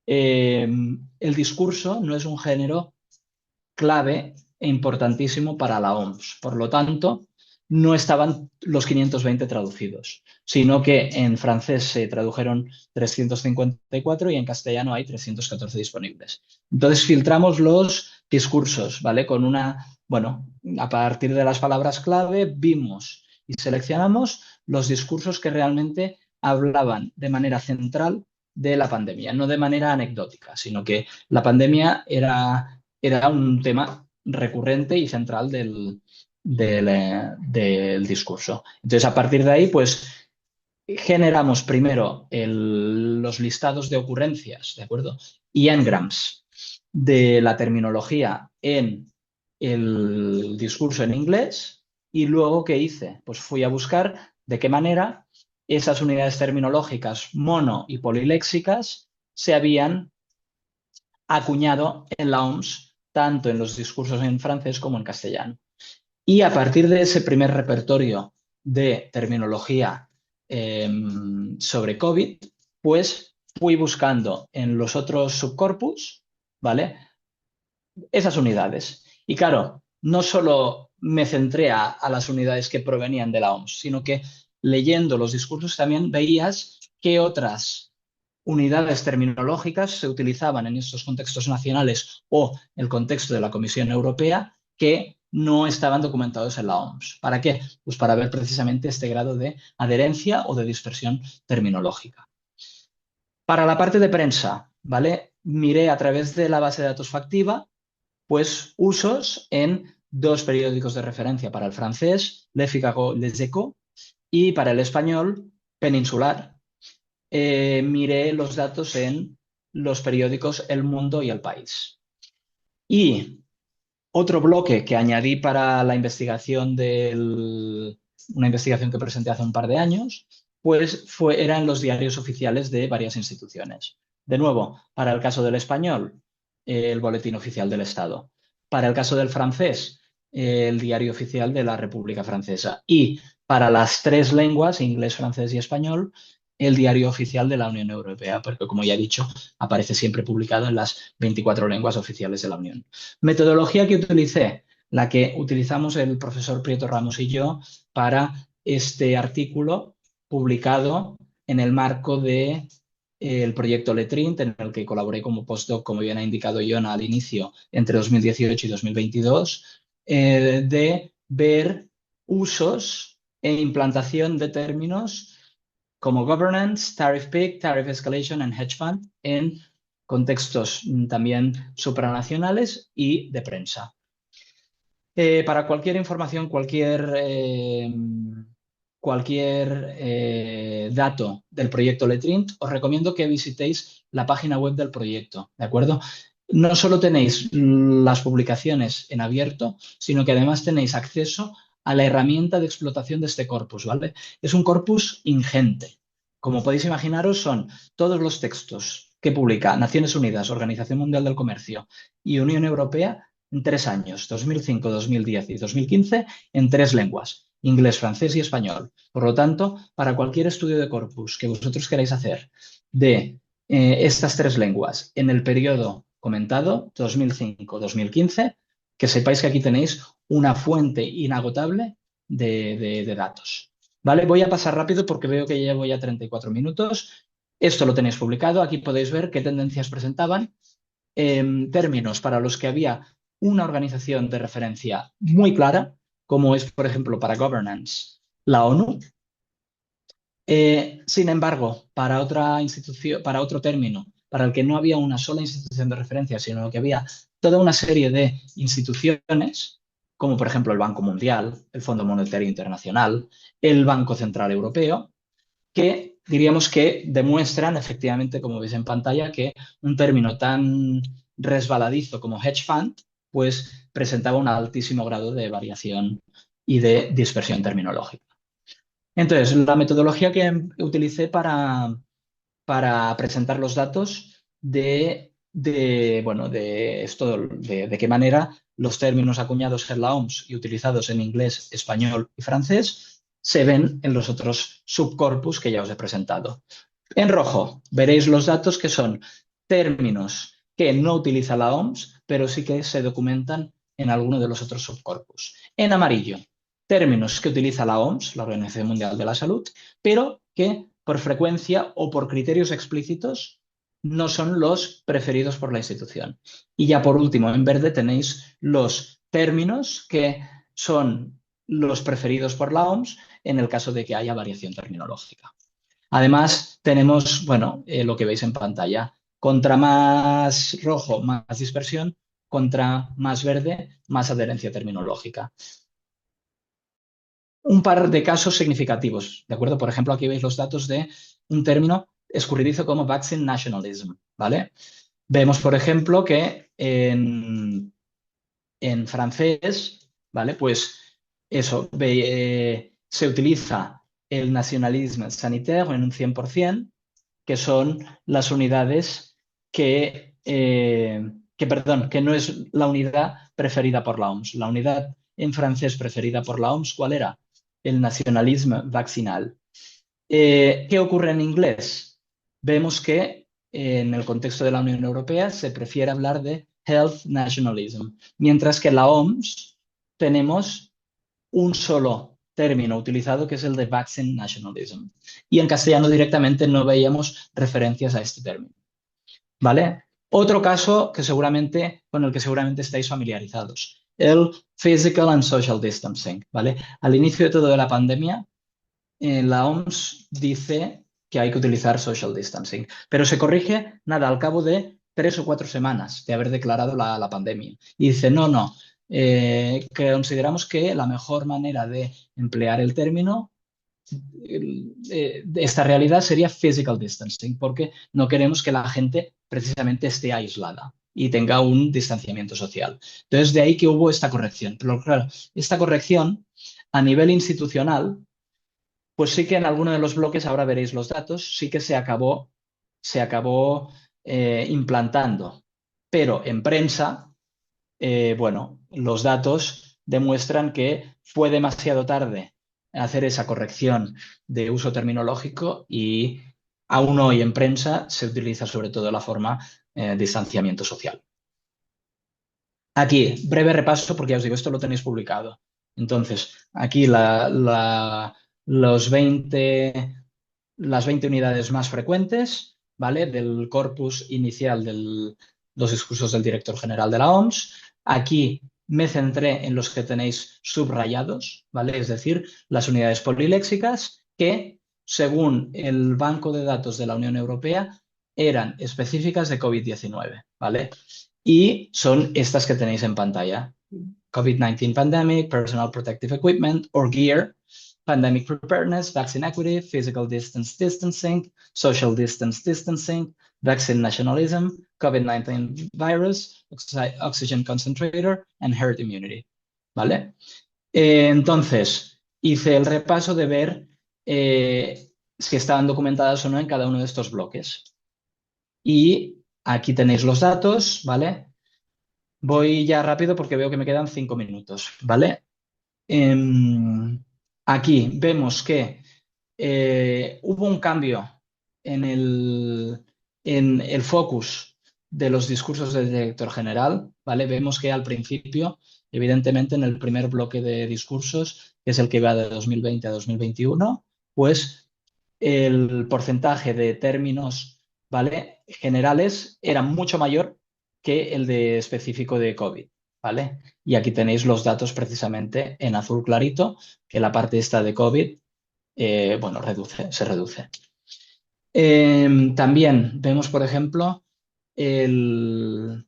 el discurso no es un género clave e importantísimo para la OMS. Por lo tanto, no estaban los 520 traducidos, sino que en francés se tradujeron 354 y en castellano hay 314 disponibles. Entonces filtramos los discursos, ¿vale? A partir de las palabras clave vimos y seleccionamos los discursos que realmente hablaban de manera central de la pandemia, no de manera anecdótica, sino que la pandemia era un tema recurrente y central del discurso. Entonces, a partir de ahí, pues, generamos primero los listados de ocurrencias, ¿de acuerdo? Y engrams de la terminología en el discurso en inglés. Y luego, ¿qué hice? Pues fui a buscar de qué manera esas unidades terminológicas mono y poliléxicas se habían acuñado en la OMS, tanto en los discursos en francés como en castellano. Y a partir de ese primer repertorio de terminología sobre COVID, pues fui buscando en los otros subcorpus, ¿vale? Esas unidades. Y claro, no solo me centré a las unidades que provenían de la OMS, sino que leyendo los discursos también veías qué otras unidades terminológicas se utilizaban en estos contextos nacionales o el contexto de la Comisión Europea que no estaban documentados en la OMS. ¿Para qué? Pues para ver precisamente este grado de adherencia o de dispersión terminológica. Para la parte de prensa, ¿vale? Miré a través de la base de datos Factiva, pues usos en dos periódicos de referencia para el francés, Le Figaro, Les Echos, y para el español, Peninsular. Miré los datos en los periódicos El Mundo y El País. Y otro bloque que añadí para la investigación una investigación que presenté hace un par de años, pues eran los diarios oficiales de varias instituciones. De nuevo, para el caso del español, el Boletín Oficial del Estado. Para el caso del francés, el Diario Oficial de la República Francesa. Y para las tres lenguas, inglés, francés y español, el Diario Oficial de la Unión Europea, porque como ya he dicho, aparece siempre publicado en las 24 lenguas oficiales de la Unión. Metodología que utilicé, la que utilizamos el profesor Prieto Ramos y yo para este artículo publicado en el marco de el proyecto Letrint, en el que colaboré como postdoc, como bien ha indicado Iona al inicio, entre 2018 y 2022, de ver usos e implantación de términos como governance, tariff peak, tariff escalation and hedge fund en contextos también supranacionales y de prensa. Para cualquier información, cualquier dato del proyecto Letrint, os recomiendo que visitéis la página web del proyecto, ¿de acuerdo? No solo tenéis las publicaciones en abierto, sino que además tenéis acceso a la herramienta de explotación de este corpus, ¿vale? Es un corpus ingente. Como podéis imaginaros, son todos los textos que publica Naciones Unidas, Organización Mundial del Comercio y Unión Europea en 3 años, 2005, 2010 y 2015, en 3 lenguas, inglés, francés y español. Por lo tanto, para cualquier estudio de corpus que vosotros queráis hacer de estas 3 lenguas en el periodo comentado, 2005-2015, que sepáis que aquí tenéis una fuente inagotable de datos. ¿Vale? Voy a pasar rápido porque veo que ya voy a 34 minutos. Esto lo tenéis publicado. Aquí podéis ver qué tendencias presentaban. Términos para los que había una organización de referencia muy clara, como es, por ejemplo, para governance, la ONU. Sin embargo, para otra institución, para otro término, para el que no había una sola institución de referencia, sino que había toda una serie de instituciones, como por ejemplo el Banco Mundial, el Fondo Monetario Internacional, el Banco Central Europeo, que diríamos que demuestran efectivamente, como veis en pantalla, que un término tan resbaladizo como hedge fund, pues presentaba un altísimo grado de variación y de dispersión terminológica. Entonces, la metodología que utilicé para presentar los datos de qué manera los términos acuñados en la OMS y utilizados en inglés, español y francés se ven en los otros subcorpus que ya os he presentado. En rojo veréis los datos que son términos que no utiliza la OMS, pero sí que se documentan en alguno de los otros subcorpus. En amarillo, términos que utiliza la OMS, la Organización Mundial de la Salud, pero que por frecuencia o por criterios explícitos no son los preferidos por la institución. Y ya por último, en verde tenéis los términos que son los preferidos por la OMS en el caso de que haya variación terminológica. Además, tenemos, lo que veis en pantalla. Contra más rojo, más dispersión. Contra más verde, más adherencia terminológica. un par de casos significativos, ¿de acuerdo? Por ejemplo, aquí veis los datos de un término escurridizo como vaccine nationalism, ¿vale? Vemos, por ejemplo, que en francés, ¿vale? Pues eso, se utiliza el nationalisme sanitaire en un 100%, que son las unidades que no es la unidad preferida por la OMS. La unidad en francés preferida por la OMS, ¿cuál era? El nacionalisme vaccinal. ¿Qué ocurre en inglés? Vemos que en el contexto de la Unión Europea se prefiere hablar de health nationalism, mientras que en la OMS tenemos un solo término utilizado que es el de vaccine nationalism. Y en castellano directamente no veíamos referencias a este término, ¿vale? Otro caso con el que seguramente estáis familiarizados, el physical and social distancing, ¿vale? Al inicio de toda la pandemia, la OMS dice que hay que utilizar social distancing, pero se corrige, nada, al cabo de 3 o 4 semanas de haber declarado la pandemia. Y dice, no, que consideramos que la mejor manera de emplear el término de esta realidad sería physical distancing, porque no queremos que la gente precisamente esté aislada y tenga un distanciamiento social. Entonces, de ahí que hubo esta corrección. Pero claro, esta corrección a nivel institucional pues sí que en alguno de los bloques, ahora veréis los datos, sí que se acabó implantando. Pero en prensa, bueno, los datos demuestran que fue demasiado tarde hacer esa corrección de uso terminológico y aún hoy en prensa se utiliza sobre todo la forma distanciamiento social. Aquí, breve repaso, porque ya os digo, esto lo tenéis publicado. Entonces, aquí los 20, las 20 unidades más frecuentes, ¿vale? Del corpus inicial de los discursos del director general de la OMS. Aquí me centré en los que tenéis subrayados, ¿vale? Es decir, las unidades poliléxicas que, según el banco de datos de la Unión Europea, eran específicas de COVID-19, ¿vale? Y son estas que tenéis en pantalla. COVID-19 pandemic, personal protective equipment or gear, pandemic preparedness, vaccine equity, physical distance distancing, social distance distancing, vaccine nationalism, COVID-19 virus, oxygen concentrator, and herd immunity. ¿Vale? Entonces, hice el repaso de ver si estaban documentadas o no en cada uno de estos bloques. Y aquí tenéis los datos, ¿vale? Voy ya rápido porque veo que me quedan 5 minutos, ¿vale? Aquí vemos que hubo un cambio en el focus de los discursos del director general, ¿vale? Vemos que al principio, evidentemente en el primer bloque de discursos, que es el que va de 2020 a 2021, pues el porcentaje de términos, ¿vale? Generales era mucho mayor que el de específico de COVID, ¿vale? Y aquí tenéis los datos precisamente en azul clarito, que la parte esta de COVID, bueno, se reduce. También vemos, por ejemplo, el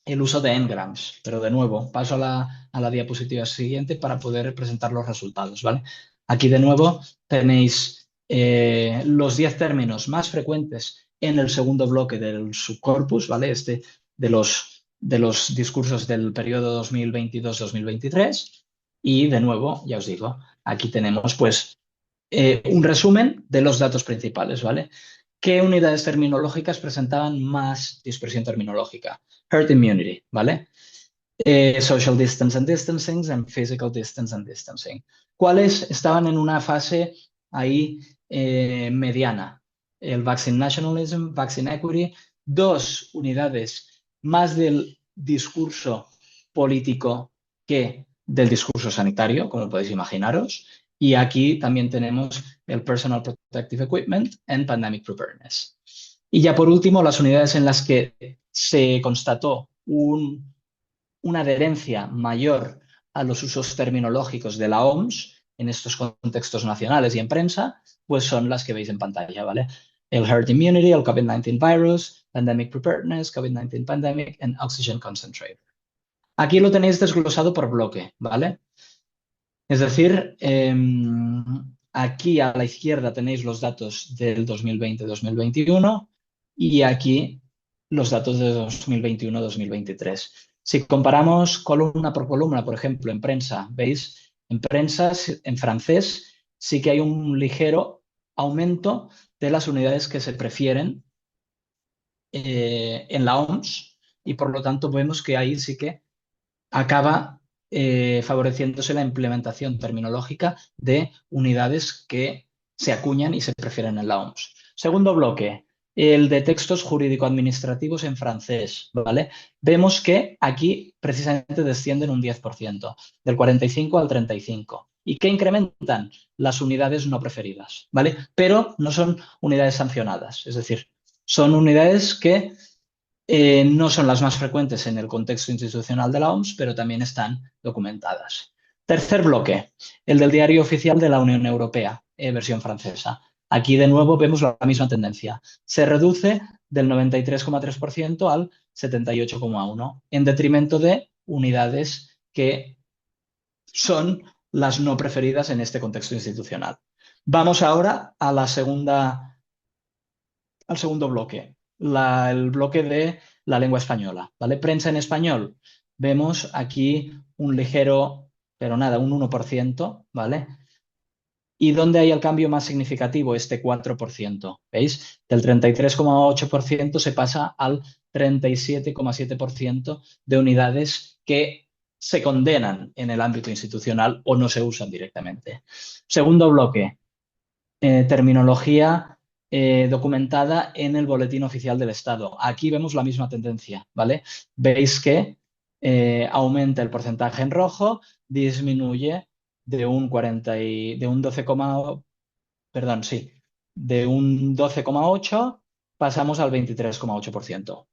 uso de engrams, pero de nuevo, paso a la diapositiva siguiente para poder presentar los resultados, ¿vale? Aquí de nuevo tenéis los 10 términos más frecuentes en el segundo bloque del subcorpus, ¿vale? Este de los discursos del periodo 2022-2023. Y de nuevo, ya os digo, aquí tenemos pues un resumen de los datos principales, ¿vale? ¿Qué unidades terminológicas presentaban más dispersión terminológica? Herd immunity, ¿vale? Social distance and distancing and physical distance and distancing. ¿Cuáles estaban en una fase ahí mediana? El vaccine nationalism, vaccine equity, 2 unidades más del discurso político que del discurso sanitario, como podéis imaginaros. Y aquí también tenemos el personal protective equipment and pandemic preparedness. Y ya por último, las unidades en las que se constató una adherencia mayor a los usos terminológicos de la OMS en estos contextos nacionales y en prensa, pues son las que veis en pantalla, ¿vale? El herd immunity, el COVID-19 virus, pandemic preparedness, COVID-19 pandemic and oxygen concentrator. Aquí lo tenéis desglosado por bloque, ¿vale? Es decir, aquí a la izquierda tenéis los datos del 2020-2021 y aquí los datos de 2021-2023. Si comparamos columna por columna, por ejemplo, en prensa, ¿veis? En prensa, en francés, sí que hay un ligero aumento de las unidades que se prefieren en la OMS y por lo tanto vemos que ahí sí que acaba favoreciéndose la implementación terminológica de unidades que se acuñan y se prefieren en la OMS. Segundo bloque, el de textos jurídico-administrativos en francés, ¿vale? Vemos que aquí precisamente descienden un 10%, del 45 al 35, y que incrementan las unidades no preferidas, ¿vale? Pero no son unidades sancionadas, es decir, son unidades que no son las más frecuentes en el contexto institucional de la OMS, pero también están documentadas. Tercer bloque, el del Diario Oficial de la Unión Europea, versión francesa. Aquí de nuevo vemos la misma tendencia. Se reduce del 93,3% al 78,1%, en detrimento de unidades que son las no preferidas en este contexto institucional. Vamos ahora a al segundo bloque, el bloque de la lengua española, ¿vale? Prensa en español. Vemos aquí un ligero, pero nada, un 1%, ¿vale? ¿Y dónde hay el cambio más significativo? Este 4%, ¿veis? Del 33,8% se pasa al 37,7% de unidades que se condenan en el ámbito institucional o no se usan directamente. Segundo bloque, terminología documentada en el Boletín Oficial del Estado. Aquí vemos la misma tendencia, ¿vale? Veis que aumenta el porcentaje en rojo, disminuye de un 40 de un 12, perdón, sí, de un 12,8 pasamos al 23,8%.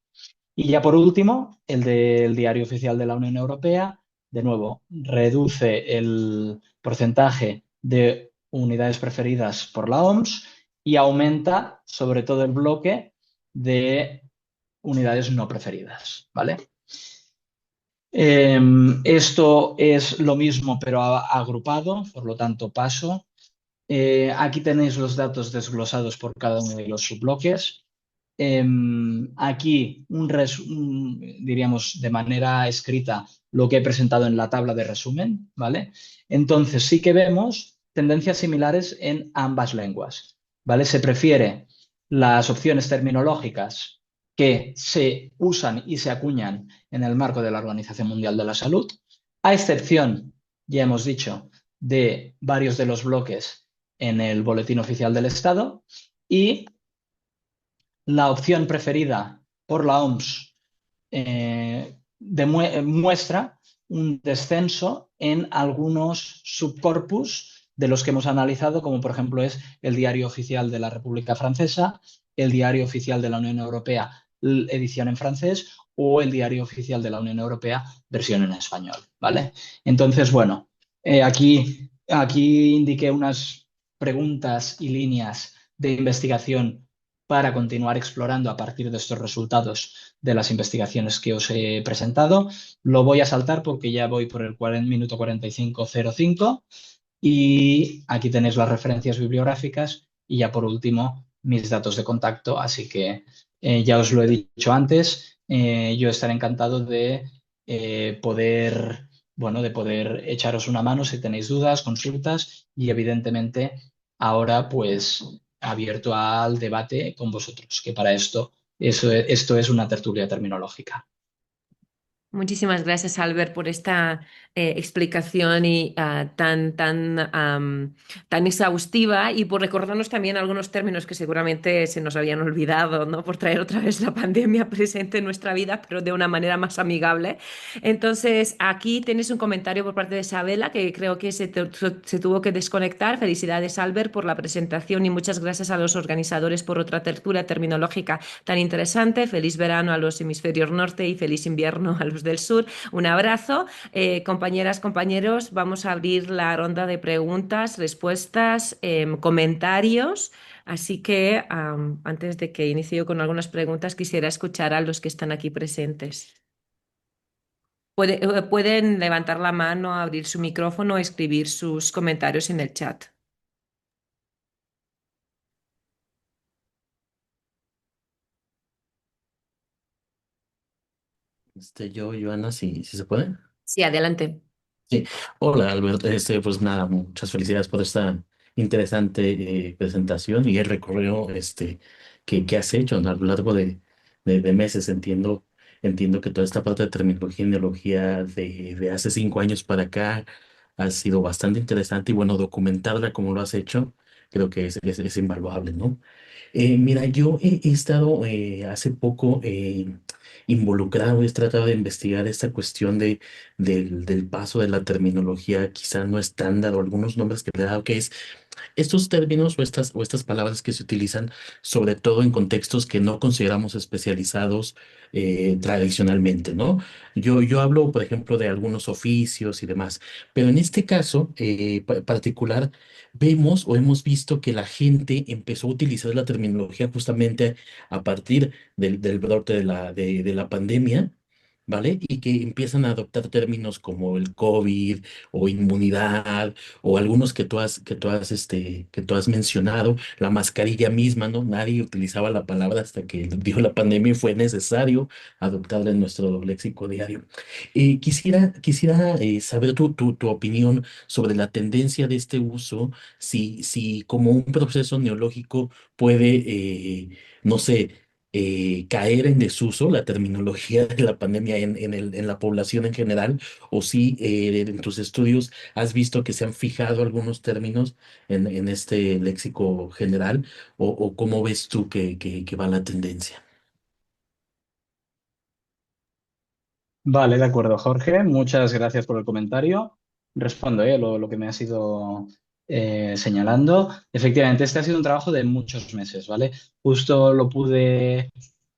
Y ya por último, el del Diario Oficial de la Unión Europea, de nuevo, reduce el porcentaje de unidades preferidas por la OMS y aumenta sobre todo el bloque de unidades no preferidas, ¿vale? Esto es lo mismo pero agrupado, por lo tanto paso. Aquí tenéis los datos desglosados por cada uno de los subbloques. Aquí, diríamos de manera escrita, lo que he presentado en la tabla de resumen, ¿vale? Entonces, sí que vemos tendencias similares en ambas lenguas, ¿vale? Se prefiere las opciones terminológicas que se usan y se acuñan en el marco de la Organización Mundial de la Salud, a excepción, ya hemos dicho, de varios de los bloques en el Boletín Oficial del Estado y la opción preferida por la OMS muestra un descenso en algunos subcorpus de los que hemos analizado, como por ejemplo es el Diario Oficial de la República Francesa, el Diario Oficial de la Unión Europea, edición en francés, o el Diario Oficial de la Unión Europea, versión en español, ¿vale? Entonces, bueno, aquí indiqué unas preguntas y líneas de investigación para continuar explorando a partir de estos resultados de las investigaciones que os he presentado. Lo voy a saltar porque ya voy por el minuto 45:05 y aquí tenéis las referencias bibliográficas y ya por último mis datos de contacto. Así que ya os lo he dicho antes, yo estaré encantado de poder, bueno, de poder echaros una mano si tenéis dudas, consultas y evidentemente ahora pues abierto al debate con vosotros, que para esto es una tertulia terminológica. Muchísimas gracias, Albert, por esta explicación y tan exhaustiva y por recordarnos también algunos términos que seguramente se nos habían olvidado, ¿no? Por traer otra vez la pandemia presente en nuestra vida, pero de una manera más amigable. Entonces, aquí tenéis un comentario por parte de Isabela, que creo que se tuvo que desconectar. Felicidades, Albert, por la presentación y muchas gracias a los organizadores por otra tertulia terminológica tan interesante. Feliz verano a los hemisferios norte y feliz invierno a los del sur. Un abrazo. Compañeras, compañeros, vamos a abrir la ronda de preguntas, respuestas, comentarios. Así que antes de que inicie con algunas preguntas, quisiera escuchar a los que están aquí presentes. Pueden levantar la mano, abrir su micrófono o escribir sus comentarios en el chat. Joana, si se puede. Sí, adelante. Sí, hola Albert, pues nada, muchas felicidades por esta interesante presentación y el recorrido que has hecho a lo largo de meses. Entiendo que toda esta parte de terminología y neología de hace 5 años para acá ha sido bastante interesante y bueno, documentarla como lo has hecho, creo que es invaluable, ¿no? Mira, yo he estado hace poco involucrado, he tratado de investigar esta cuestión del paso de la terminología, quizás no estándar o algunos nombres que le he dado, que es estos términos o estas palabras que se utilizan, sobre todo en contextos que no consideramos especializados tradicionalmente, ¿no? Yo hablo, por ejemplo, de algunos oficios y demás, pero en este caso particular, vemos o hemos visto que la gente empezó a utilizar la terminología justamente a partir del brote de la pandemia. ¿Vale? Y que empiezan a adoptar términos como el COVID o inmunidad o algunos que tú has mencionado, la mascarilla misma, ¿no? Nadie utilizaba la palabra hasta que dio la pandemia y fue necesario adoptarla en nuestro léxico diario. Quisiera saber tu opinión sobre la tendencia de este uso, si como un proceso neológico puede, no sé, caer en desuso la terminología de la pandemia en la población en general, o si en tus estudios has visto que se han fijado algunos términos en este léxico general, o cómo ves tú que va la tendencia. Vale, de acuerdo, Jorge. Muchas gracias por el comentario. Respondo, lo que me has ido señalando. Efectivamente, este ha sido un trabajo de muchos meses, ¿vale? Justo lo pude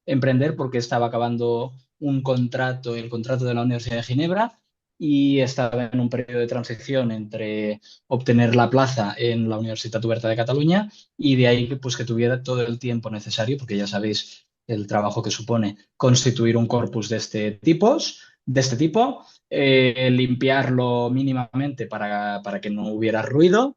emprender porque estaba acabando un contrato, el contrato de la Universidad de Ginebra, y estaba en un periodo de transición entre obtener la plaza en la Universitat Oberta de Cataluña y de ahí pues, que tuviera todo el tiempo necesario, porque ya sabéis el trabajo que supone constituir un corpus de este tipo, limpiarlo mínimamente para que no hubiera ruido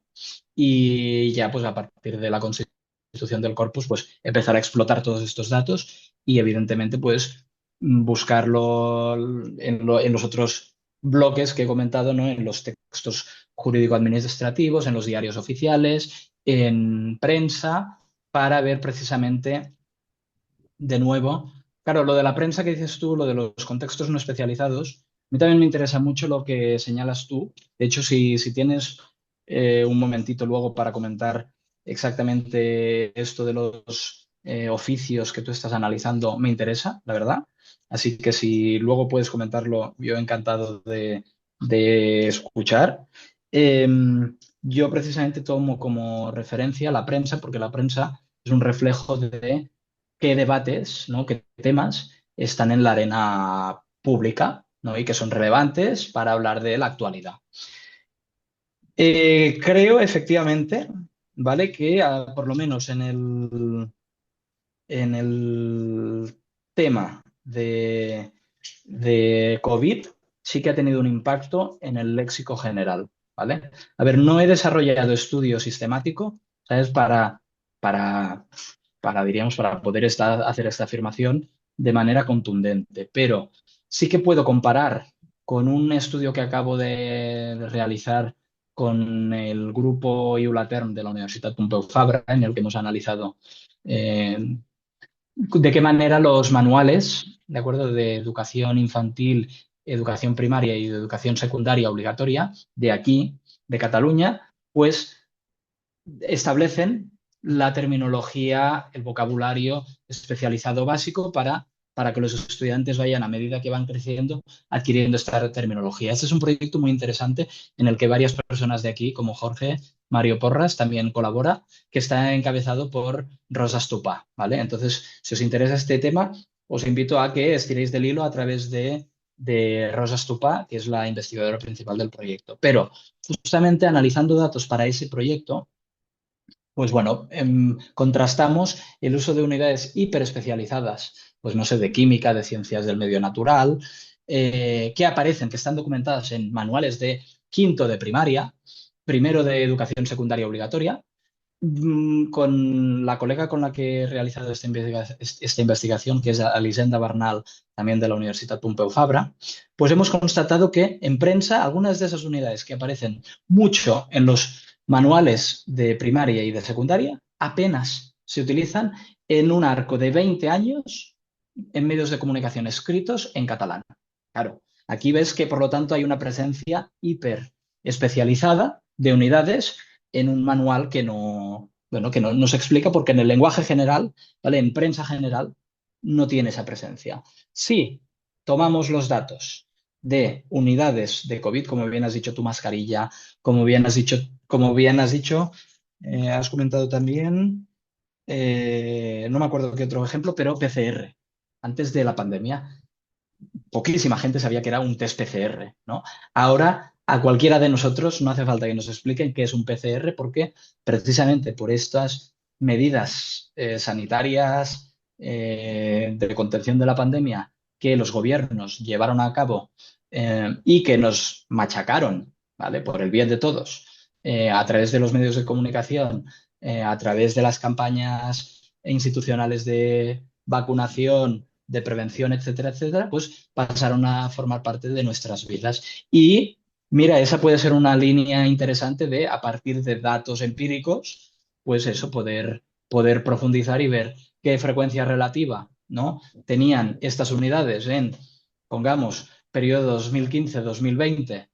y ya pues a partir de la constitución del corpus pues empezar a explotar todos estos datos y evidentemente pues buscarlo en los otros bloques que he comentado, ¿no? En los textos jurídico-administrativos, en los diarios oficiales, en prensa, para ver precisamente de nuevo, claro, lo de la prensa que dices tú, lo de los contextos no especializados, a mí también me interesa mucho lo que señalas tú. De hecho, si tienes un momentito luego para comentar exactamente esto de los oficios que tú estás analizando, me interesa, la verdad. Así que si luego puedes comentarlo, yo encantado de escuchar. Yo precisamente tomo como referencia la prensa, porque la prensa es un reflejo de qué debates, ¿no? Qué temas están en la arena pública, ¿no? Y que son relevantes para hablar de la actualidad. Creo efectivamente, ¿vale? Que por lo menos en el tema de COVID sí que ha tenido un impacto en el léxico general, ¿vale? A ver, no he desarrollado estudio sistemático, ¿sabes? Para, diríamos, para poder hacer esta afirmación de manera contundente, pero sí que puedo comparar con un estudio que acabo de realizar con el grupo EULATERM de la Universitat Pompeu Fabra, en el que hemos analizado eh, de qué manera los manuales, ¿de acuerdo?, de educación infantil, educación primaria y de educación secundaria obligatoria de aquí, de Cataluña, pues establecen la terminología, el vocabulario especializado básico para que los estudiantes vayan, a medida que van creciendo, adquiriendo esta terminología. Este es un proyecto muy interesante en el que varias personas de aquí, como Jorge, Mario Porras, también colabora, que está encabezado por Rosa Estupá, ¿vale? Entonces, si os interesa este tema, os invito a que estiréis del hilo a través de Rosa Estupá, que es la investigadora principal del proyecto. Pero justamente analizando datos para ese proyecto, pues bueno, contrastamos el uso de unidades hiperespecializadas, pues no sé, de química, de ciencias del medio natural, que aparecen, que están documentadas en manuales de quinto de primaria, primero de educación secundaria obligatoria. Con la colega con la que he realizado esta investigación, que es Elisenda Bernal, también de la Universitat Pompeu Fabra, pues hemos constatado que en prensa algunas de esas unidades que aparecen mucho en los manuales de primaria y de secundaria apenas se utilizan en un arco de 20 años en medios de comunicación escritos en catalán. Claro, aquí ves que por lo tanto hay una presencia hiper especializada de unidades en un manual que no, bueno, que no se explica porque en el lenguaje general, ¿vale? En prensa general, no tiene esa presencia. Si tomamos los datos de unidades de COVID, como bien has dicho tu mascarilla, has comentado también, no me acuerdo qué otro ejemplo, pero PCR. Antes de la pandemia, poquísima gente sabía que era un test PCR, ¿no? Ahora, a cualquiera de nosotros no hace falta que nos expliquen qué es un PCR porque precisamente por estas medidas sanitarias de contención de la pandemia que los gobiernos llevaron a cabo y que nos machacaron, ¿vale? Por el bien de todos, a través de los medios de comunicación, a través de las campañas institucionales de vacunación, de prevención, etcétera, etcétera, pues pasaron a formar parte de nuestras vidas. Y mira, esa puede ser una línea interesante de, a partir de datos empíricos, pues eso, poder profundizar y ver qué frecuencia relativa, ¿no? Tenían estas unidades en, pongamos, periodo 2015-2020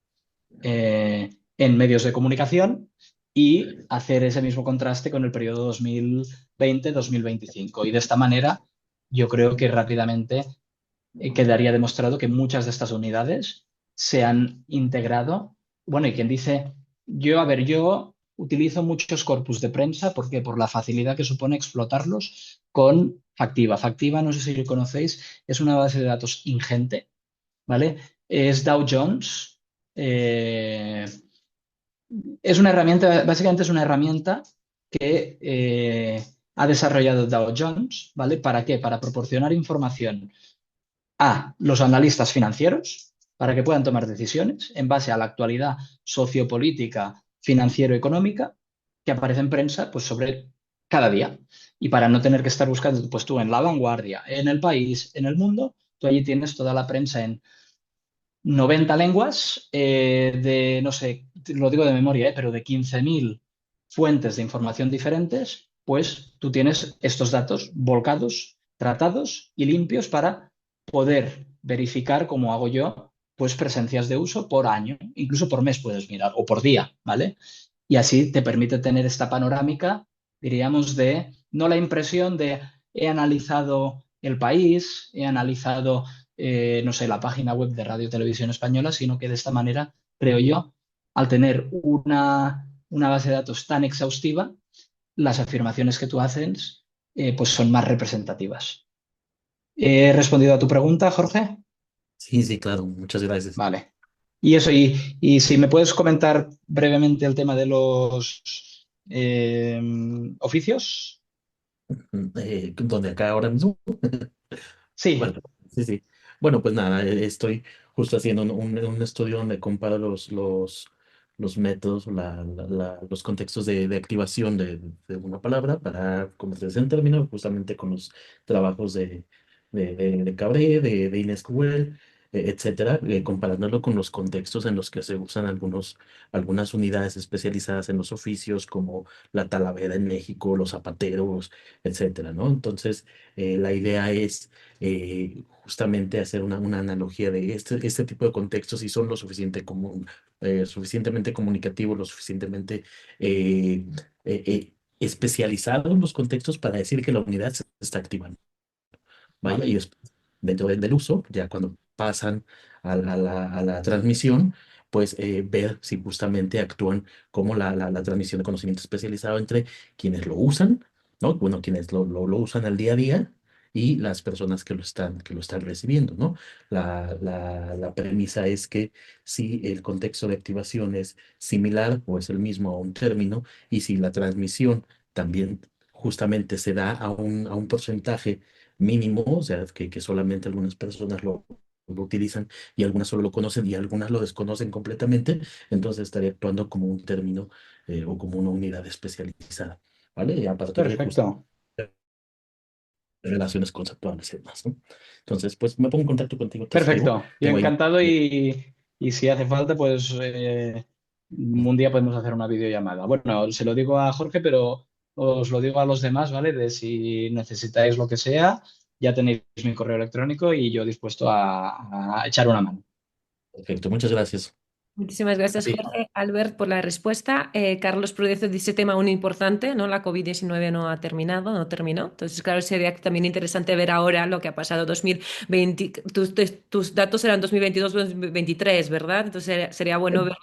en medios de comunicación y hacer ese mismo contraste con el periodo 2020-2025. Y de esta manera, yo creo que rápidamente quedaría demostrado que muchas de estas unidades se han integrado. Bueno, y quien dice, yo utilizo muchos corpus de prensa porque por la facilidad que supone explotarlos con Factiva. Factiva, no sé si lo conocéis, es una base de datos ingente, ¿vale? Es Dow Jones. Es una herramienta, básicamente es una herramienta que ha desarrollado Dow Jones, ¿vale? ¿Para qué? Para proporcionar información a los analistas financieros para que puedan tomar decisiones en base a la actualidad sociopolítica, financiero-económica que aparece en prensa pues, sobre cada día. Y para no tener que estar buscando pues, tú en La Vanguardia, en El País, en El Mundo, tú allí tienes toda la prensa en 90 lenguas, de, no sé, lo digo de memoria, pero de 15.000 fuentes de información diferentes, pues tú tienes estos datos volcados, tratados y limpios para poder verificar, como hago yo, pues presencias de uso por año, incluso por mes puedes mirar, o por día, ¿vale? Y así te permite tener esta panorámica, diríamos, de no la impresión de he analizado el país, he analizado no sé, la página web de Radio Televisión Española, sino que de esta manera, creo yo, al tener una base de datos tan exhaustiva, las afirmaciones que tú haces pues son más representativas. ¿He respondido a tu pregunta, Jorge? Sí, sí, claro, muchas gracias. Vale. Y eso, y si me puedes comentar brevemente el tema de los oficios. Donde acá ahora mismo. Sí, Bueno, sí, sí. Bueno, pues nada, estoy justo haciendo un estudio donde comparo los métodos, los contextos de activación de una palabra para convertirse en término, justamente con los trabajos de Cabré, de Inés Cruel, etcétera, comparándolo con los contextos en los que se usan algunas unidades especializadas en los oficios, como la Talavera en México, los zapateros, etcétera, ¿no? Entonces, la idea es justamente hacer una analogía de este tipo de contextos y son suficientemente comunicativos, lo suficientemente eh, especializados los contextos para decir que la unidad se está activando. Vaya, y vale. después, dentro del uso, ya cuando pasan a la transmisión, pues ver si justamente actúan como la transmisión de conocimiento especializado entre quienes lo usan, ¿no? Bueno, quienes lo usan al día a día y las personas que lo están recibiendo, ¿no? La premisa es que si el contexto de activación es similar o es el mismo a un término y si la transmisión también justamente se da a un porcentaje mínimo, o sea, que solamente algunas personas lo lo utilizan y algunas solo lo conocen y algunas lo desconocen completamente, entonces estaría actuando como un término o como una unidad especializada, ¿vale? Y a partir de justo Perfecto. relaciones conceptuales y demás, ¿no? Entonces, pues me pongo en contacto contigo, te escribo, Perfecto. Yo tengo ahí. encantado y si hace falta, pues un día podemos hacer una videollamada. Bueno, se lo digo a Jorge, pero os lo digo a los demás, ¿vale? De si necesitáis lo que sea, ya tenéis mi correo electrónico y yo dispuesto a echar una mano. Perfecto, muchas gracias. Muchísimas A gracias, ti. Jorge, Albert, por la respuesta. Carlos Prudecio dice tema muy importante, ¿no? La COVID-19 no ha terminado, no terminó. Entonces, claro, sería también interesante ver ahora lo que ha pasado 2020. Tus datos eran 2022-2023, ¿verdad? Entonces, sería bueno verlo.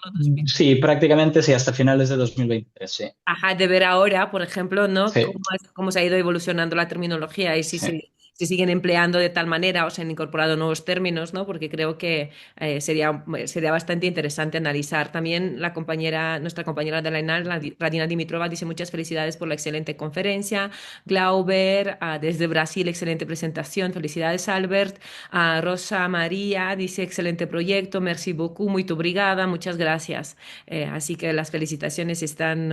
Sí, prácticamente sí, hasta finales de 2023, sí. Ajá, de ver ahora, por ejemplo, ¿no? Sí, Cómo se ha ido evolucionando la terminología y si sí. se siguen empleando de tal manera o se han incorporado nuevos términos, ¿no? Porque creo que sería bastante interesante analizar. También nuestra compañera de la ENAL, Radina Dimitrova, dice muchas felicidades por la excelente conferencia. Glauber, desde Brasil, excelente presentación. Felicidades, Albert. Rosa María dice excelente proyecto, merci beaucoup, muy obrigada, muchas gracias. Así que las felicitaciones están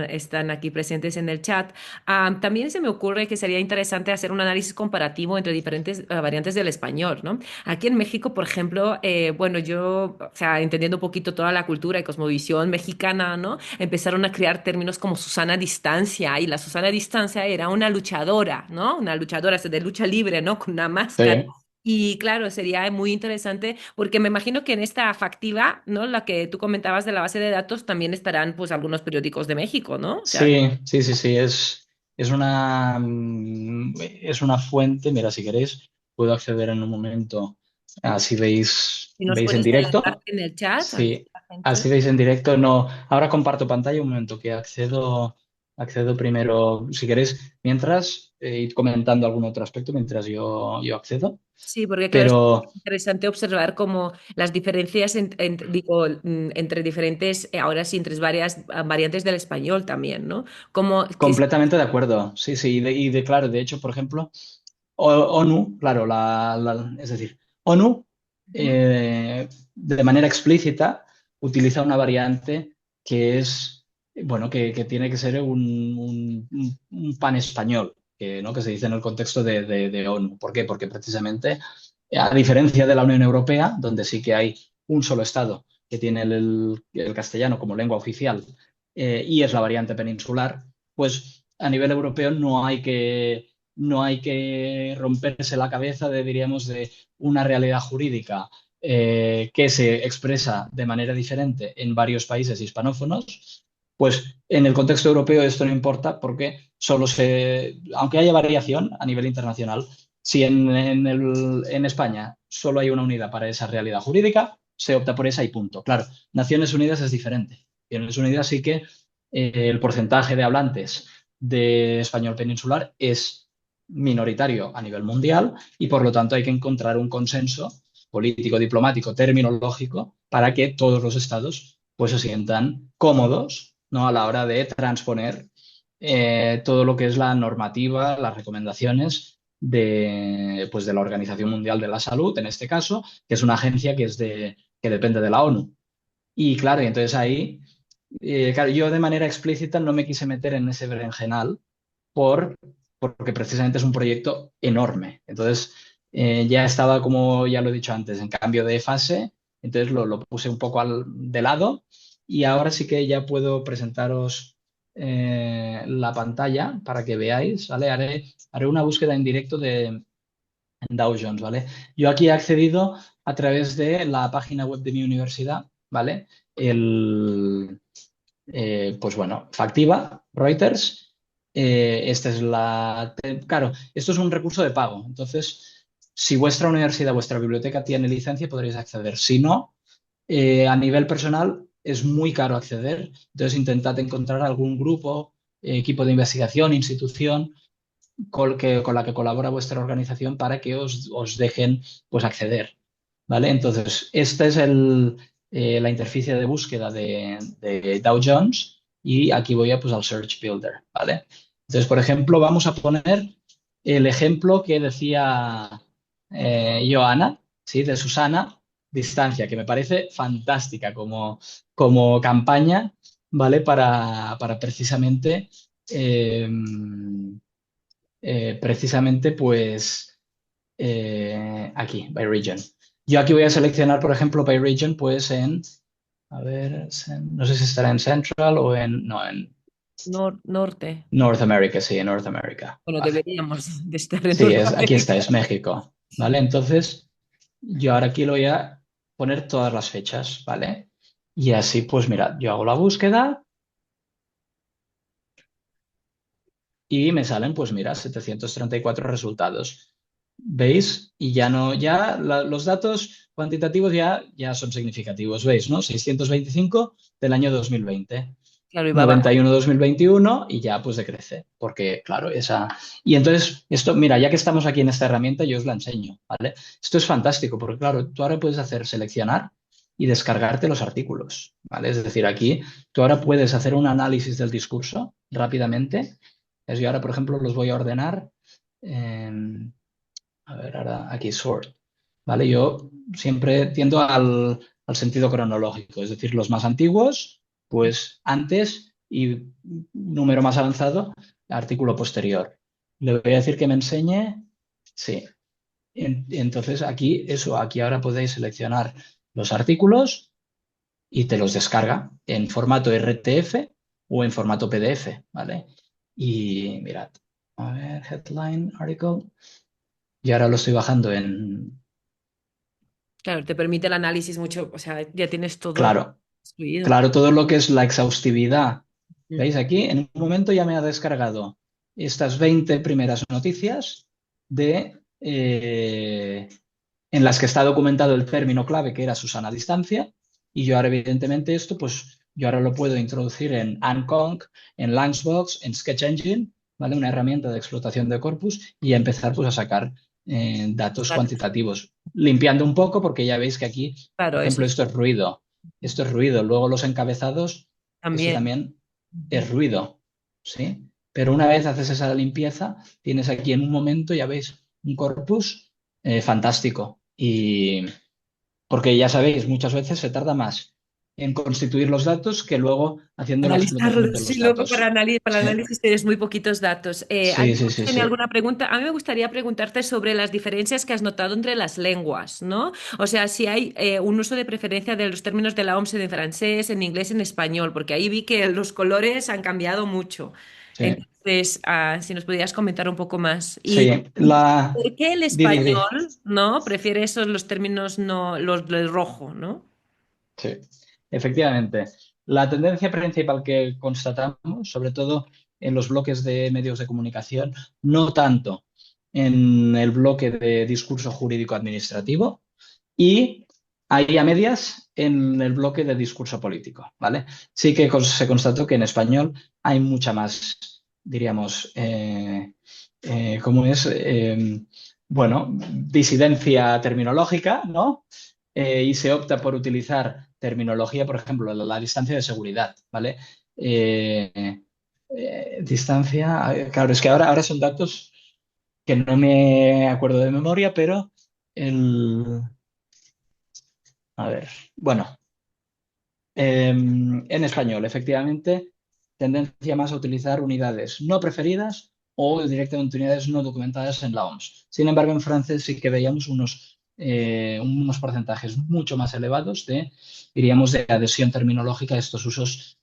aquí presentes en el chat. También se me ocurre que sería interesante hacer un análisis comparativo entre diferentes variantes del español, ¿no? Aquí en México, por ejemplo, bueno, yo, o sea, entendiendo un poquito toda la cultura y cosmovisión mexicana, ¿no? Empezaron a crear términos como Susana Distancia, y la Susana Distancia era una luchadora, ¿no? Una luchadora de lucha libre, ¿no? Con una máscara. Sí. Y claro, sería muy interesante porque me imagino que en esta factiva, ¿no? La que tú comentabas de la base de datos, también estarán pues algunos periódicos de México, ¿no? O sea, Sí, sí, sí, sí, es una fuente. Mira, si queréis, puedo acceder en un momento. Así si nos veis en pones el directo. enlace en el chat, así Sí, la gente. así veis en directo. No, ahora comparto pantalla un momento que accedo primero, si queréis, mientras, ir comentando algún otro aspecto mientras yo accedo. Sí, porque claro, es Pero interesante observar cómo las diferencias digo, entre diferentes, ahora sí, entre varias variantes del español también, ¿no? Como que completamente de acuerdo. Sí, sí, claro, de hecho, por ejemplo. ONU, claro, es decir, ONU de manera explícita utiliza una variante que es, bueno, que tiene que ser un pan español, ¿no? Que se dice en el contexto de ONU. ¿Por qué? Porque precisamente, a diferencia de la Unión Europea, donde sí que hay un solo Estado que tiene el castellano como lengua oficial y es la variante peninsular, pues a nivel europeo no hay que romperse la cabeza diríamos, de una realidad jurídica que se expresa de manera diferente en varios países hispanófonos. Pues en el contexto europeo esto no importa porque aunque haya variación a nivel internacional, si en España solo hay una unidad para esa realidad jurídica, se opta por esa y punto. Claro, Naciones Unidas es diferente. Naciones Unidas sí que el porcentaje de hablantes de español peninsular es minoritario a nivel mundial y por lo tanto hay que encontrar un consenso político, diplomático, terminológico para que todos los estados pues se sientan cómodos, ¿no? A la hora de transponer todo lo que es la normativa, las recomendaciones pues de la Organización Mundial de la Salud, en este caso, que es una agencia que depende de la ONU. Y claro, y entonces ahí, claro, yo de manera explícita no me quise meter en ese berenjenal por, porque precisamente es un proyecto enorme. Entonces, ya estaba, como ya lo he dicho antes, en cambio de fase, entonces lo puse un poco de lado y ahora sí que ya puedo presentaros la pantalla para que veáis, ¿vale? Haré una búsqueda en directo en Dow Jones, ¿vale? Yo aquí he accedido a través de la página web de mi universidad, ¿vale? Pues bueno, Factiva, Reuters. Esta es claro, esto es un recurso de pago. Entonces, si vuestra universidad, vuestra biblioteca tiene licencia, podréis acceder. Si no, a nivel personal es muy caro acceder. Entonces, intentad encontrar algún grupo, equipo de investigación, institución con la que colabora vuestra organización para que os dejen pues, acceder. ¿Vale? Entonces, esta es la interfaz de búsqueda de Dow Jones y aquí voy pues, al Search Builder. ¿Vale? Entonces, por ejemplo, vamos a poner el ejemplo que decía Joana, ¿sí? De Susana, distancia, que me parece fantástica como campaña, ¿vale? Para precisamente, eh, precisamente, pues, aquí, by region. Yo aquí voy a seleccionar, por ejemplo, by region, pues a ver, no sé si estará en Central o no, en Norte. North America, sí, en North America. Bueno, Vale. deberíamos de estar en Sí, aquí Norteamérica. está, es México, ¿vale? Entonces, yo ahora aquí lo voy a poner todas las fechas, ¿vale? Y así, pues mirad, yo hago la búsqueda y me salen, pues mira, 734 resultados. ¿Veis? Y ya no, los datos cuantitativos ya son significativos, ¿veis? ¿No? 625 del año 2020. Claro, y va abajo. 91 2021 y ya pues decrece, porque claro, esa... Y entonces, esto, mira, ya que estamos aquí en esta herramienta, yo os la enseño, ¿vale? Esto es fantástico, porque claro, tú ahora puedes hacer seleccionar y descargarte los artículos, ¿vale? Es decir, aquí tú ahora puedes hacer un análisis del discurso rápidamente. Yo ahora, por ejemplo, los voy a ordenar. A ver, ahora aquí sort, ¿vale? Yo siempre tiendo al sentido cronológico, es decir, los más antiguos, pues antes y número más avanzado, artículo posterior. Le voy a decir que me enseñe, sí. Entonces aquí, eso, aquí ahora podéis seleccionar los artículos y te los descarga en formato RTF o en formato PDF, ¿vale? Y mirad, a ver, headline, article. Y ahora lo estoy bajando en... Claro, te permite el análisis mucho, o sea, ya tienes todo Claro, excluido. claro, todo lo que es la exhaustividad. Mm. ¿Veis aquí? En un momento ya me ha descargado estas 20 primeras noticias en las que está documentado el término clave que era Susana Distancia. Y yo ahora, evidentemente, esto, pues yo ahora lo puedo introducir en Anconc, en Langsbox, en Sketch Engine, ¿vale? Una herramienta de explotación de corpus y empezar pues a sacar datos Datos. cuantitativos, limpiando un poco porque ya veis que aquí, por Claro, eso ejemplo, esto es ruido. Esto es ruido. Luego los encabezados, esto también. también es ruido, ¿sí? Pero una vez haces esa limpieza, tienes aquí en un momento, ya veis, un corpus fantástico. Y porque ya sabéis, muchas veces se tarda más en constituir los datos que luego haciendo la explotación Analizarlo, de sí, los luego para datos. para Sí, análisis tienes muy poquitos datos. sí, ¿Alguien sí, más sí, tiene sí. alguna pregunta? A mí me gustaría preguntarte sobre las diferencias que has notado entre las lenguas, ¿no? O sea, si hay un uso de preferencia de los términos de la OMS en francés, en inglés, en español, porque ahí vi que los colores han cambiado mucho. Sí, Entonces, si nos podías comentar un poco más. sí. Y por qué el Di. español, ¿no? Prefiere esos los términos no, los del rojo, ¿no? Sí, efectivamente. La tendencia principal que constatamos, sobre todo en los bloques de medios de comunicación, no tanto en el bloque de discurso jurídico administrativo y ahí a medias en el bloque de discurso político, ¿vale? Sí que se constató que en español hay mucha más, diríamos, ¿cómo es? Bueno, disidencia terminológica, ¿no? Y se opta por utilizar terminología, por ejemplo, la distancia de seguridad, ¿vale? Distancia, claro, es que ahora son datos que no me acuerdo de memoria, pero el, a ver, bueno, en español, efectivamente, tendencia más a utilizar unidades no preferidas o directamente unidades no documentadas en la OMS. Sin embargo, en francés sí que veíamos unos porcentajes mucho más elevados diríamos, de adhesión terminológica a estos usos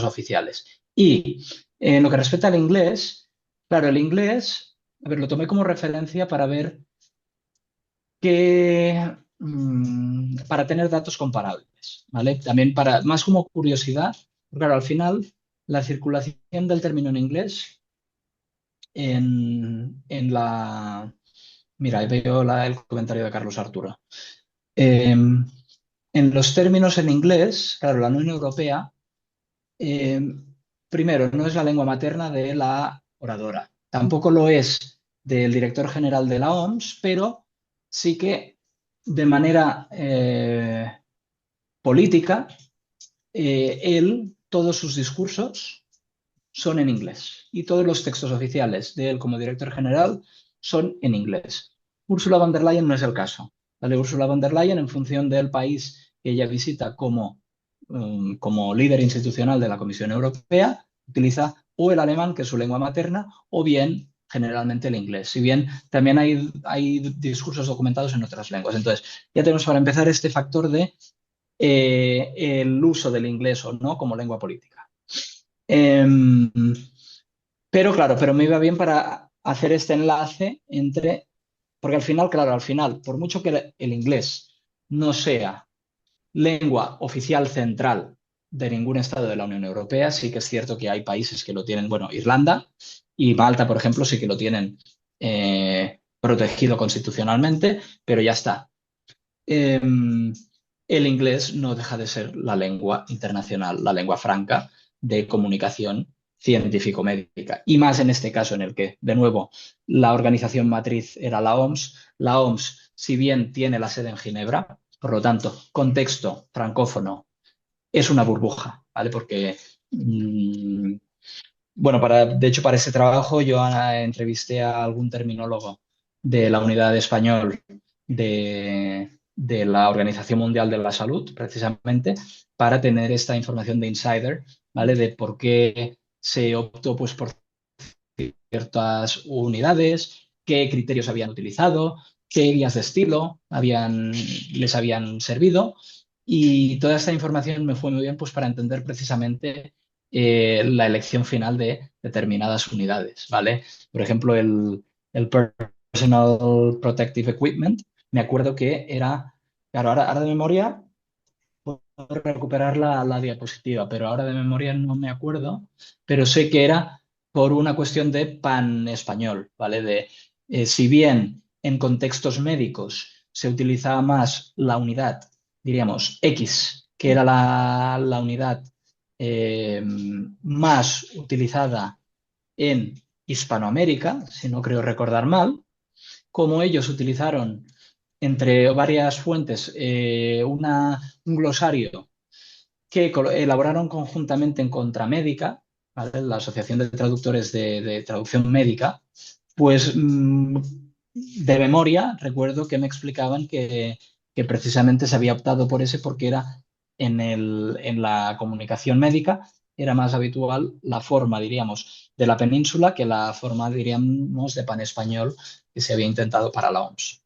oficiales. Y en lo que respecta al inglés, claro, el inglés, a ver, lo tomé como referencia para ver para tener datos comparables, ¿vale? También más como curiosidad, porque claro, al final la circulación del término en inglés en la... Mira, ahí veo el comentario de Carlos Arturo. En los términos en inglés, claro, la Unión Europea, eh, primero, no es la lengua materna de la oradora, tampoco lo es del director general de la OMS, pero sí que de manera política, todos sus discursos son en inglés y todos los textos oficiales de él como director general son en inglés. Ursula von der Leyen no es el caso. ¿vale? Ursula von der Leyen, en función del país que ella visita como líder institucional de la Comisión Europea, utiliza o el alemán, que es su lengua materna, o bien generalmente el inglés. Si bien también hay discursos documentados en otras lenguas. Entonces, ya tenemos para empezar este factor de el uso del inglés o no como lengua política. Em, pero claro, pero me iba bien para hacer este enlace entre, porque al final, claro, al final, por mucho que el inglés no sea lengua oficial central de ningún estado de la Unión Europea, sí que es cierto que hay países que lo tienen, bueno, Irlanda y Malta, por ejemplo, sí que lo tienen protegido constitucionalmente, pero ya está. El inglés no deja de ser la lengua internacional, la lengua franca de comunicación científico-médica. Y más en este caso en el que, de nuevo, la organización matriz era la OMS. La OMS, si bien tiene la sede en Ginebra, por lo tanto, contexto francófono, es una burbuja, ¿vale? Porque, bueno, de hecho, para ese trabajo yo entrevisté a algún terminólogo de la unidad de español de la Organización Mundial de la Salud, precisamente, para tener esta información de insider, ¿vale? De por qué se optó pues, por ciertas unidades, qué criterios habían utilizado, qué guías de estilo les habían servido. Y toda esta información me fue muy bien pues, para entender precisamente la elección final de determinadas unidades, ¿vale? Por ejemplo, el Personal Protective Equipment, me acuerdo que era, claro, ahora de memoria puedo recuperar la diapositiva, pero ahora de memoria no me acuerdo, pero sé que era por una cuestión de pan español, ¿vale? Si bien en contextos médicos se utilizaba más la unidad, diríamos, X, que era la unidad más utilizada en Hispanoamérica, si no creo recordar mal, como ellos utilizaron entre varias fuentes un glosario que elaboraron conjuntamente en Contramédica, ¿vale? La Asociación de Traductores de Traducción Médica, pues de memoria recuerdo que me explicaban que precisamente se había optado por ese porque era en la comunicación médica era más habitual la forma, diríamos, de la península que la forma, diríamos, de pan-español que se había intentado para la OMS.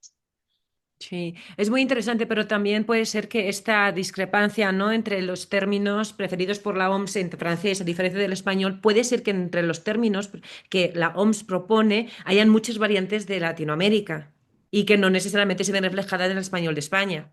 Sí, es muy interesante, pero también puede ser que esta discrepancia, ¿no? Entre los términos preferidos por la OMS en francés, a diferencia del español, puede ser que entre los términos que la OMS propone hayan muchas variantes de Latinoamérica y que no necesariamente se ven reflejadas en el español de España.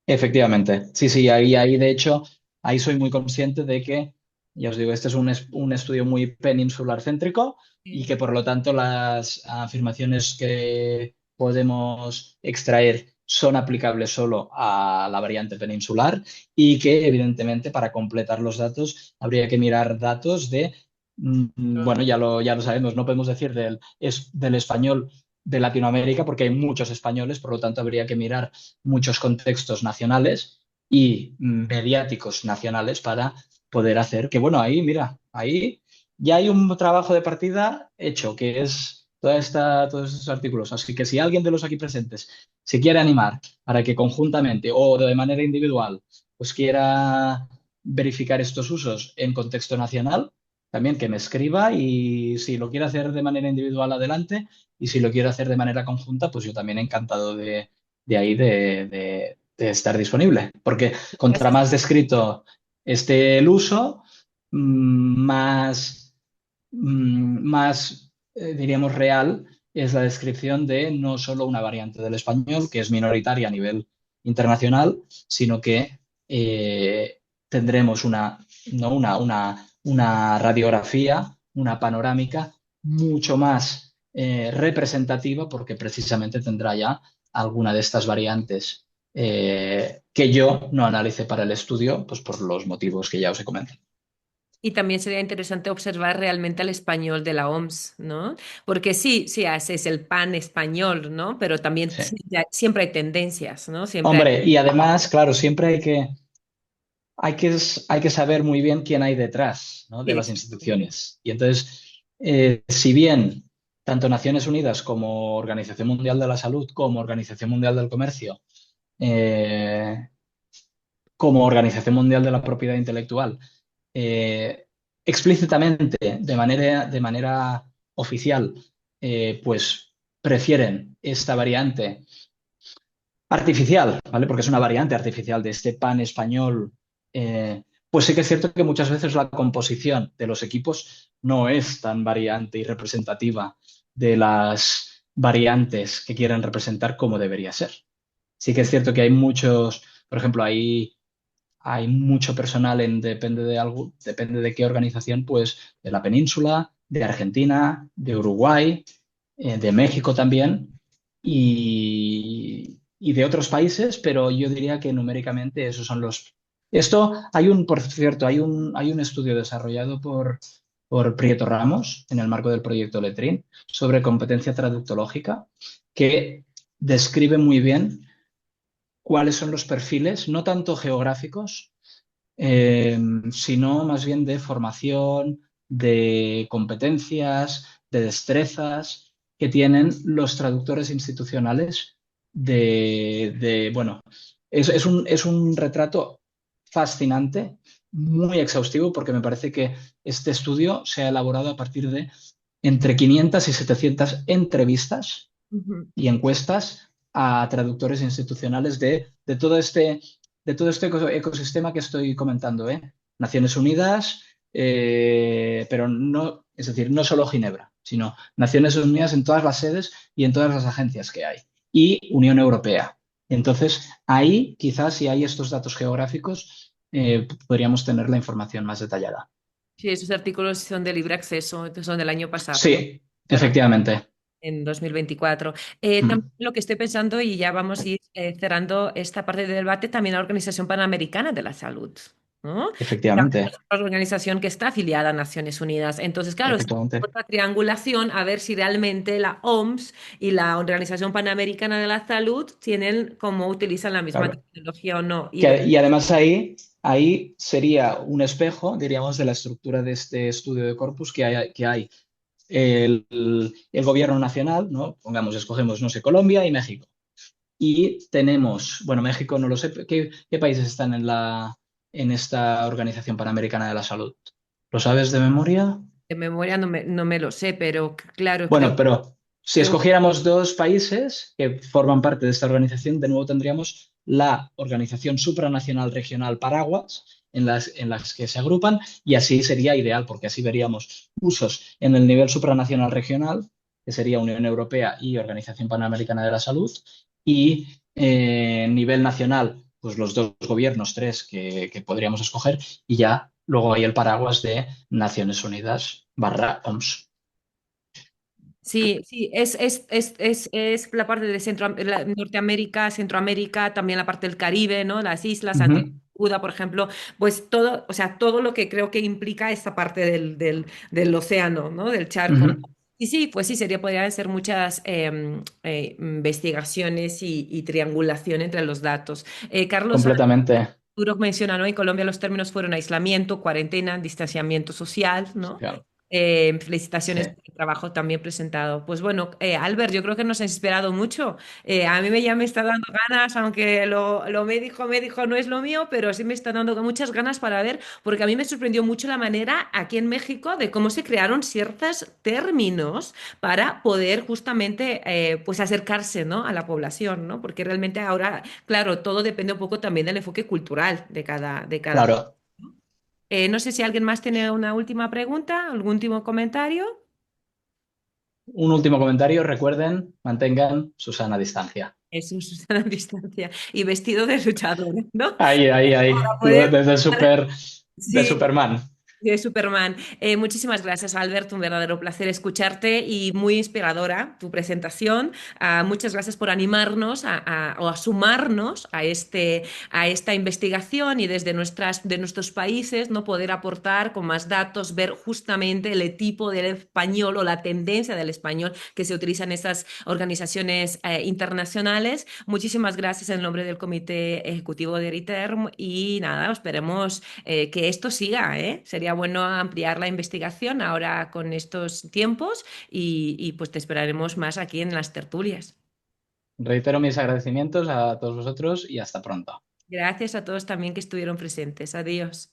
Efectivamente, sí, sí, ahí de hecho, ahí soy muy consciente de que, ya os digo, este es un estudio muy peninsular céntrico y Sí. que por lo tanto las afirmaciones que podemos extraer son aplicables solo a la variante peninsular y que evidentemente para completar los datos habría que mirar datos bueno, ya lo sabemos, no podemos decir del español de Latinoamérica porque hay muchos españoles, por lo tanto habría que mirar muchos contextos nacionales y mediáticos nacionales para poder hacer que, bueno, ahí, mira, ahí ya hay un trabajo de partida hecho, que es todos estos artículos. Así que si alguien de los aquí presentes se quiere animar para que conjuntamente o de manera individual pues quiera verificar estos usos en contexto nacional, también que me escriba y si lo quiere hacer de manera individual, adelante. Y si lo quiero hacer de manera conjunta, pues yo también encantado de ahí de estar disponible. Porque contra más descrito esté el uso, más diríamos, real es la descripción de no solo una variante del español, que es minoritaria a nivel internacional, sino que tendremos no, una radiografía, una panorámica mucho más representativa porque precisamente tendrá ya alguna de estas variantes que yo no analicé para el estudio, pues por los motivos que ya os he comentado. Y también sería interesante observar realmente el español de la OMS, ¿no? Porque sí, sí, es el pan español, ¿no? Pero también Sí. siempre hay tendencias, ¿no? Siempre hay... Hombre, y además, claro, siempre hay que saber muy bien quién hay detrás, ¿no? De Sí, las instituciones. Y entonces, si bien tanto Naciones Unidas como Organización Mundial de la Salud, como Organización Mundial del Comercio, eh, como Organización Mundial de la Propiedad Intelectual, explícitamente, de manera oficial, pues prefieren esta variante artificial, ¿vale? Porque es una variante artificial de este pan español. Pues sí que es cierto que muchas veces la composición de los equipos no es tan variante y representativa de las variantes que quieren representar como debería ser. Sí que es cierto que hay muchos, por ejemplo, hay mucho personal depende de algo, depende de qué organización, pues de la península, de Argentina, de Uruguay, de México también y de otros países, pero yo diría que numéricamente esos son los. Por cierto, hay un estudio desarrollado por Prieto Ramos en el marco del proyecto Letrin sobre competencia traductológica que describe muy bien cuáles son los perfiles, no tanto geográficos, sino más bien de formación, de competencias, de destrezas que tienen los traductores institucionales bueno, es un retrato fascinante, muy exhaustivo, porque me parece que este estudio se ha elaborado a partir de entre 500 y 700 entrevistas Ujú. y encuestas a traductores institucionales de todo este ecosistema que estoy comentando, ¿eh? Naciones Unidas, pero no, es decir, no solo Ginebra, sino Naciones Unidas en todas las sedes y en todas las agencias que hay, y Unión Europea. Entonces, ahí quizás si hay estos datos geográficos, podríamos tener la información más detallada. Sí, esos artículos son de libre acceso, son del año pasado, ¿no? Sí, efectivamente. En 2024. También Mm, lo que estoy pensando, y ya vamos a ir cerrando esta parte del debate, también la Organización Panamericana de la Salud, ¿no? También es efectivamente, otra organización que está afiliada a Naciones Unidas. Entonces, claro, es efectivamente. otra triangulación a ver si realmente la OMS y la Organización Panamericana de la Salud tienen como utilizan la misma Claro. tecnología o no. Y Y además ahí sería un espejo, diríamos, de la estructura de este estudio de corpus que hay el gobierno nacional, ¿no? Pongamos, escogemos, no sé, Colombia y México. Y tenemos, bueno, México no lo sé, ¿qué países están en esta Organización Panamericana de la Salud? ¿Lo sabes de memoria? de memoria no me lo sé, pero claro, creo Bueno, pero si que escogiéramos dos países que forman parte de esta organización, de nuevo tendríamos la Organización Supranacional Regional Paraguas, en las que se agrupan, y así sería ideal, porque así veríamos usos en el nivel supranacional regional, que sería Unión Europea y Organización Panamericana de la Salud, y nivel nacional, pues los dos gobiernos, tres que podríamos escoger, y ya luego hay el paraguas de Naciones Unidas barra OMS. sí, sí, es la parte de Norteamérica, Centroamérica, también la parte del Caribe, ¿no? Las islas, Ujú, Cuba, por ejemplo, pues todo, o sea, todo lo que creo que implica esta parte del océano, ¿no? Del charco. ujú. Y sí, pues sí, podrían ser muchas investigaciones y triangulación entre los datos. Carlos, Completamente. Turok menciona, ¿no? En Colombia los términos fueron aislamiento, cuarentena, distanciamiento social, ¿no? Claro. Felicitaciones Sí. por el trabajo también presentado. Pues bueno, Albert, yo creo que nos ha inspirado mucho. A mí ya me está dando ganas, aunque lo me dijo, no es lo mío, pero sí me está dando muchas ganas para ver, porque a mí me sorprendió mucho la manera aquí en México de cómo se crearon ciertos términos para poder justamente pues acercarse, ¿no? a la población, ¿no? Porque realmente ahora, claro, todo depende un poco también del enfoque cultural de cada. Claro. No sé si alguien más tiene una última pregunta, algún último comentario. Un último comentario. Recuerden, mantengan su sana distancia. Es un Susana a distancia y vestido de luchador, ¿no? Ahí, ahí, ahí. Para poder. De Sí, Superman. de Superman. Muchísimas gracias, Albert. Un verdadero placer escucharte y muy inspiradora tu presentación. Muchas gracias por animarnos o a sumarnos a esta investigación y desde de nuestros países no poder aportar con más datos, ver justamente el tipo del español o la tendencia del español que se utiliza en estas organizaciones internacionales. Muchísimas gracias en nombre del Comité Ejecutivo de RITERM y nada, esperemos que esto siga, ¿eh? Sería bueno ampliar la investigación ahora con estos tiempos y pues te esperaremos más aquí en las tertulias. Reitero mis agradecimientos a todos vosotros y hasta pronto. Gracias a todos también que estuvieron presentes. Adiós.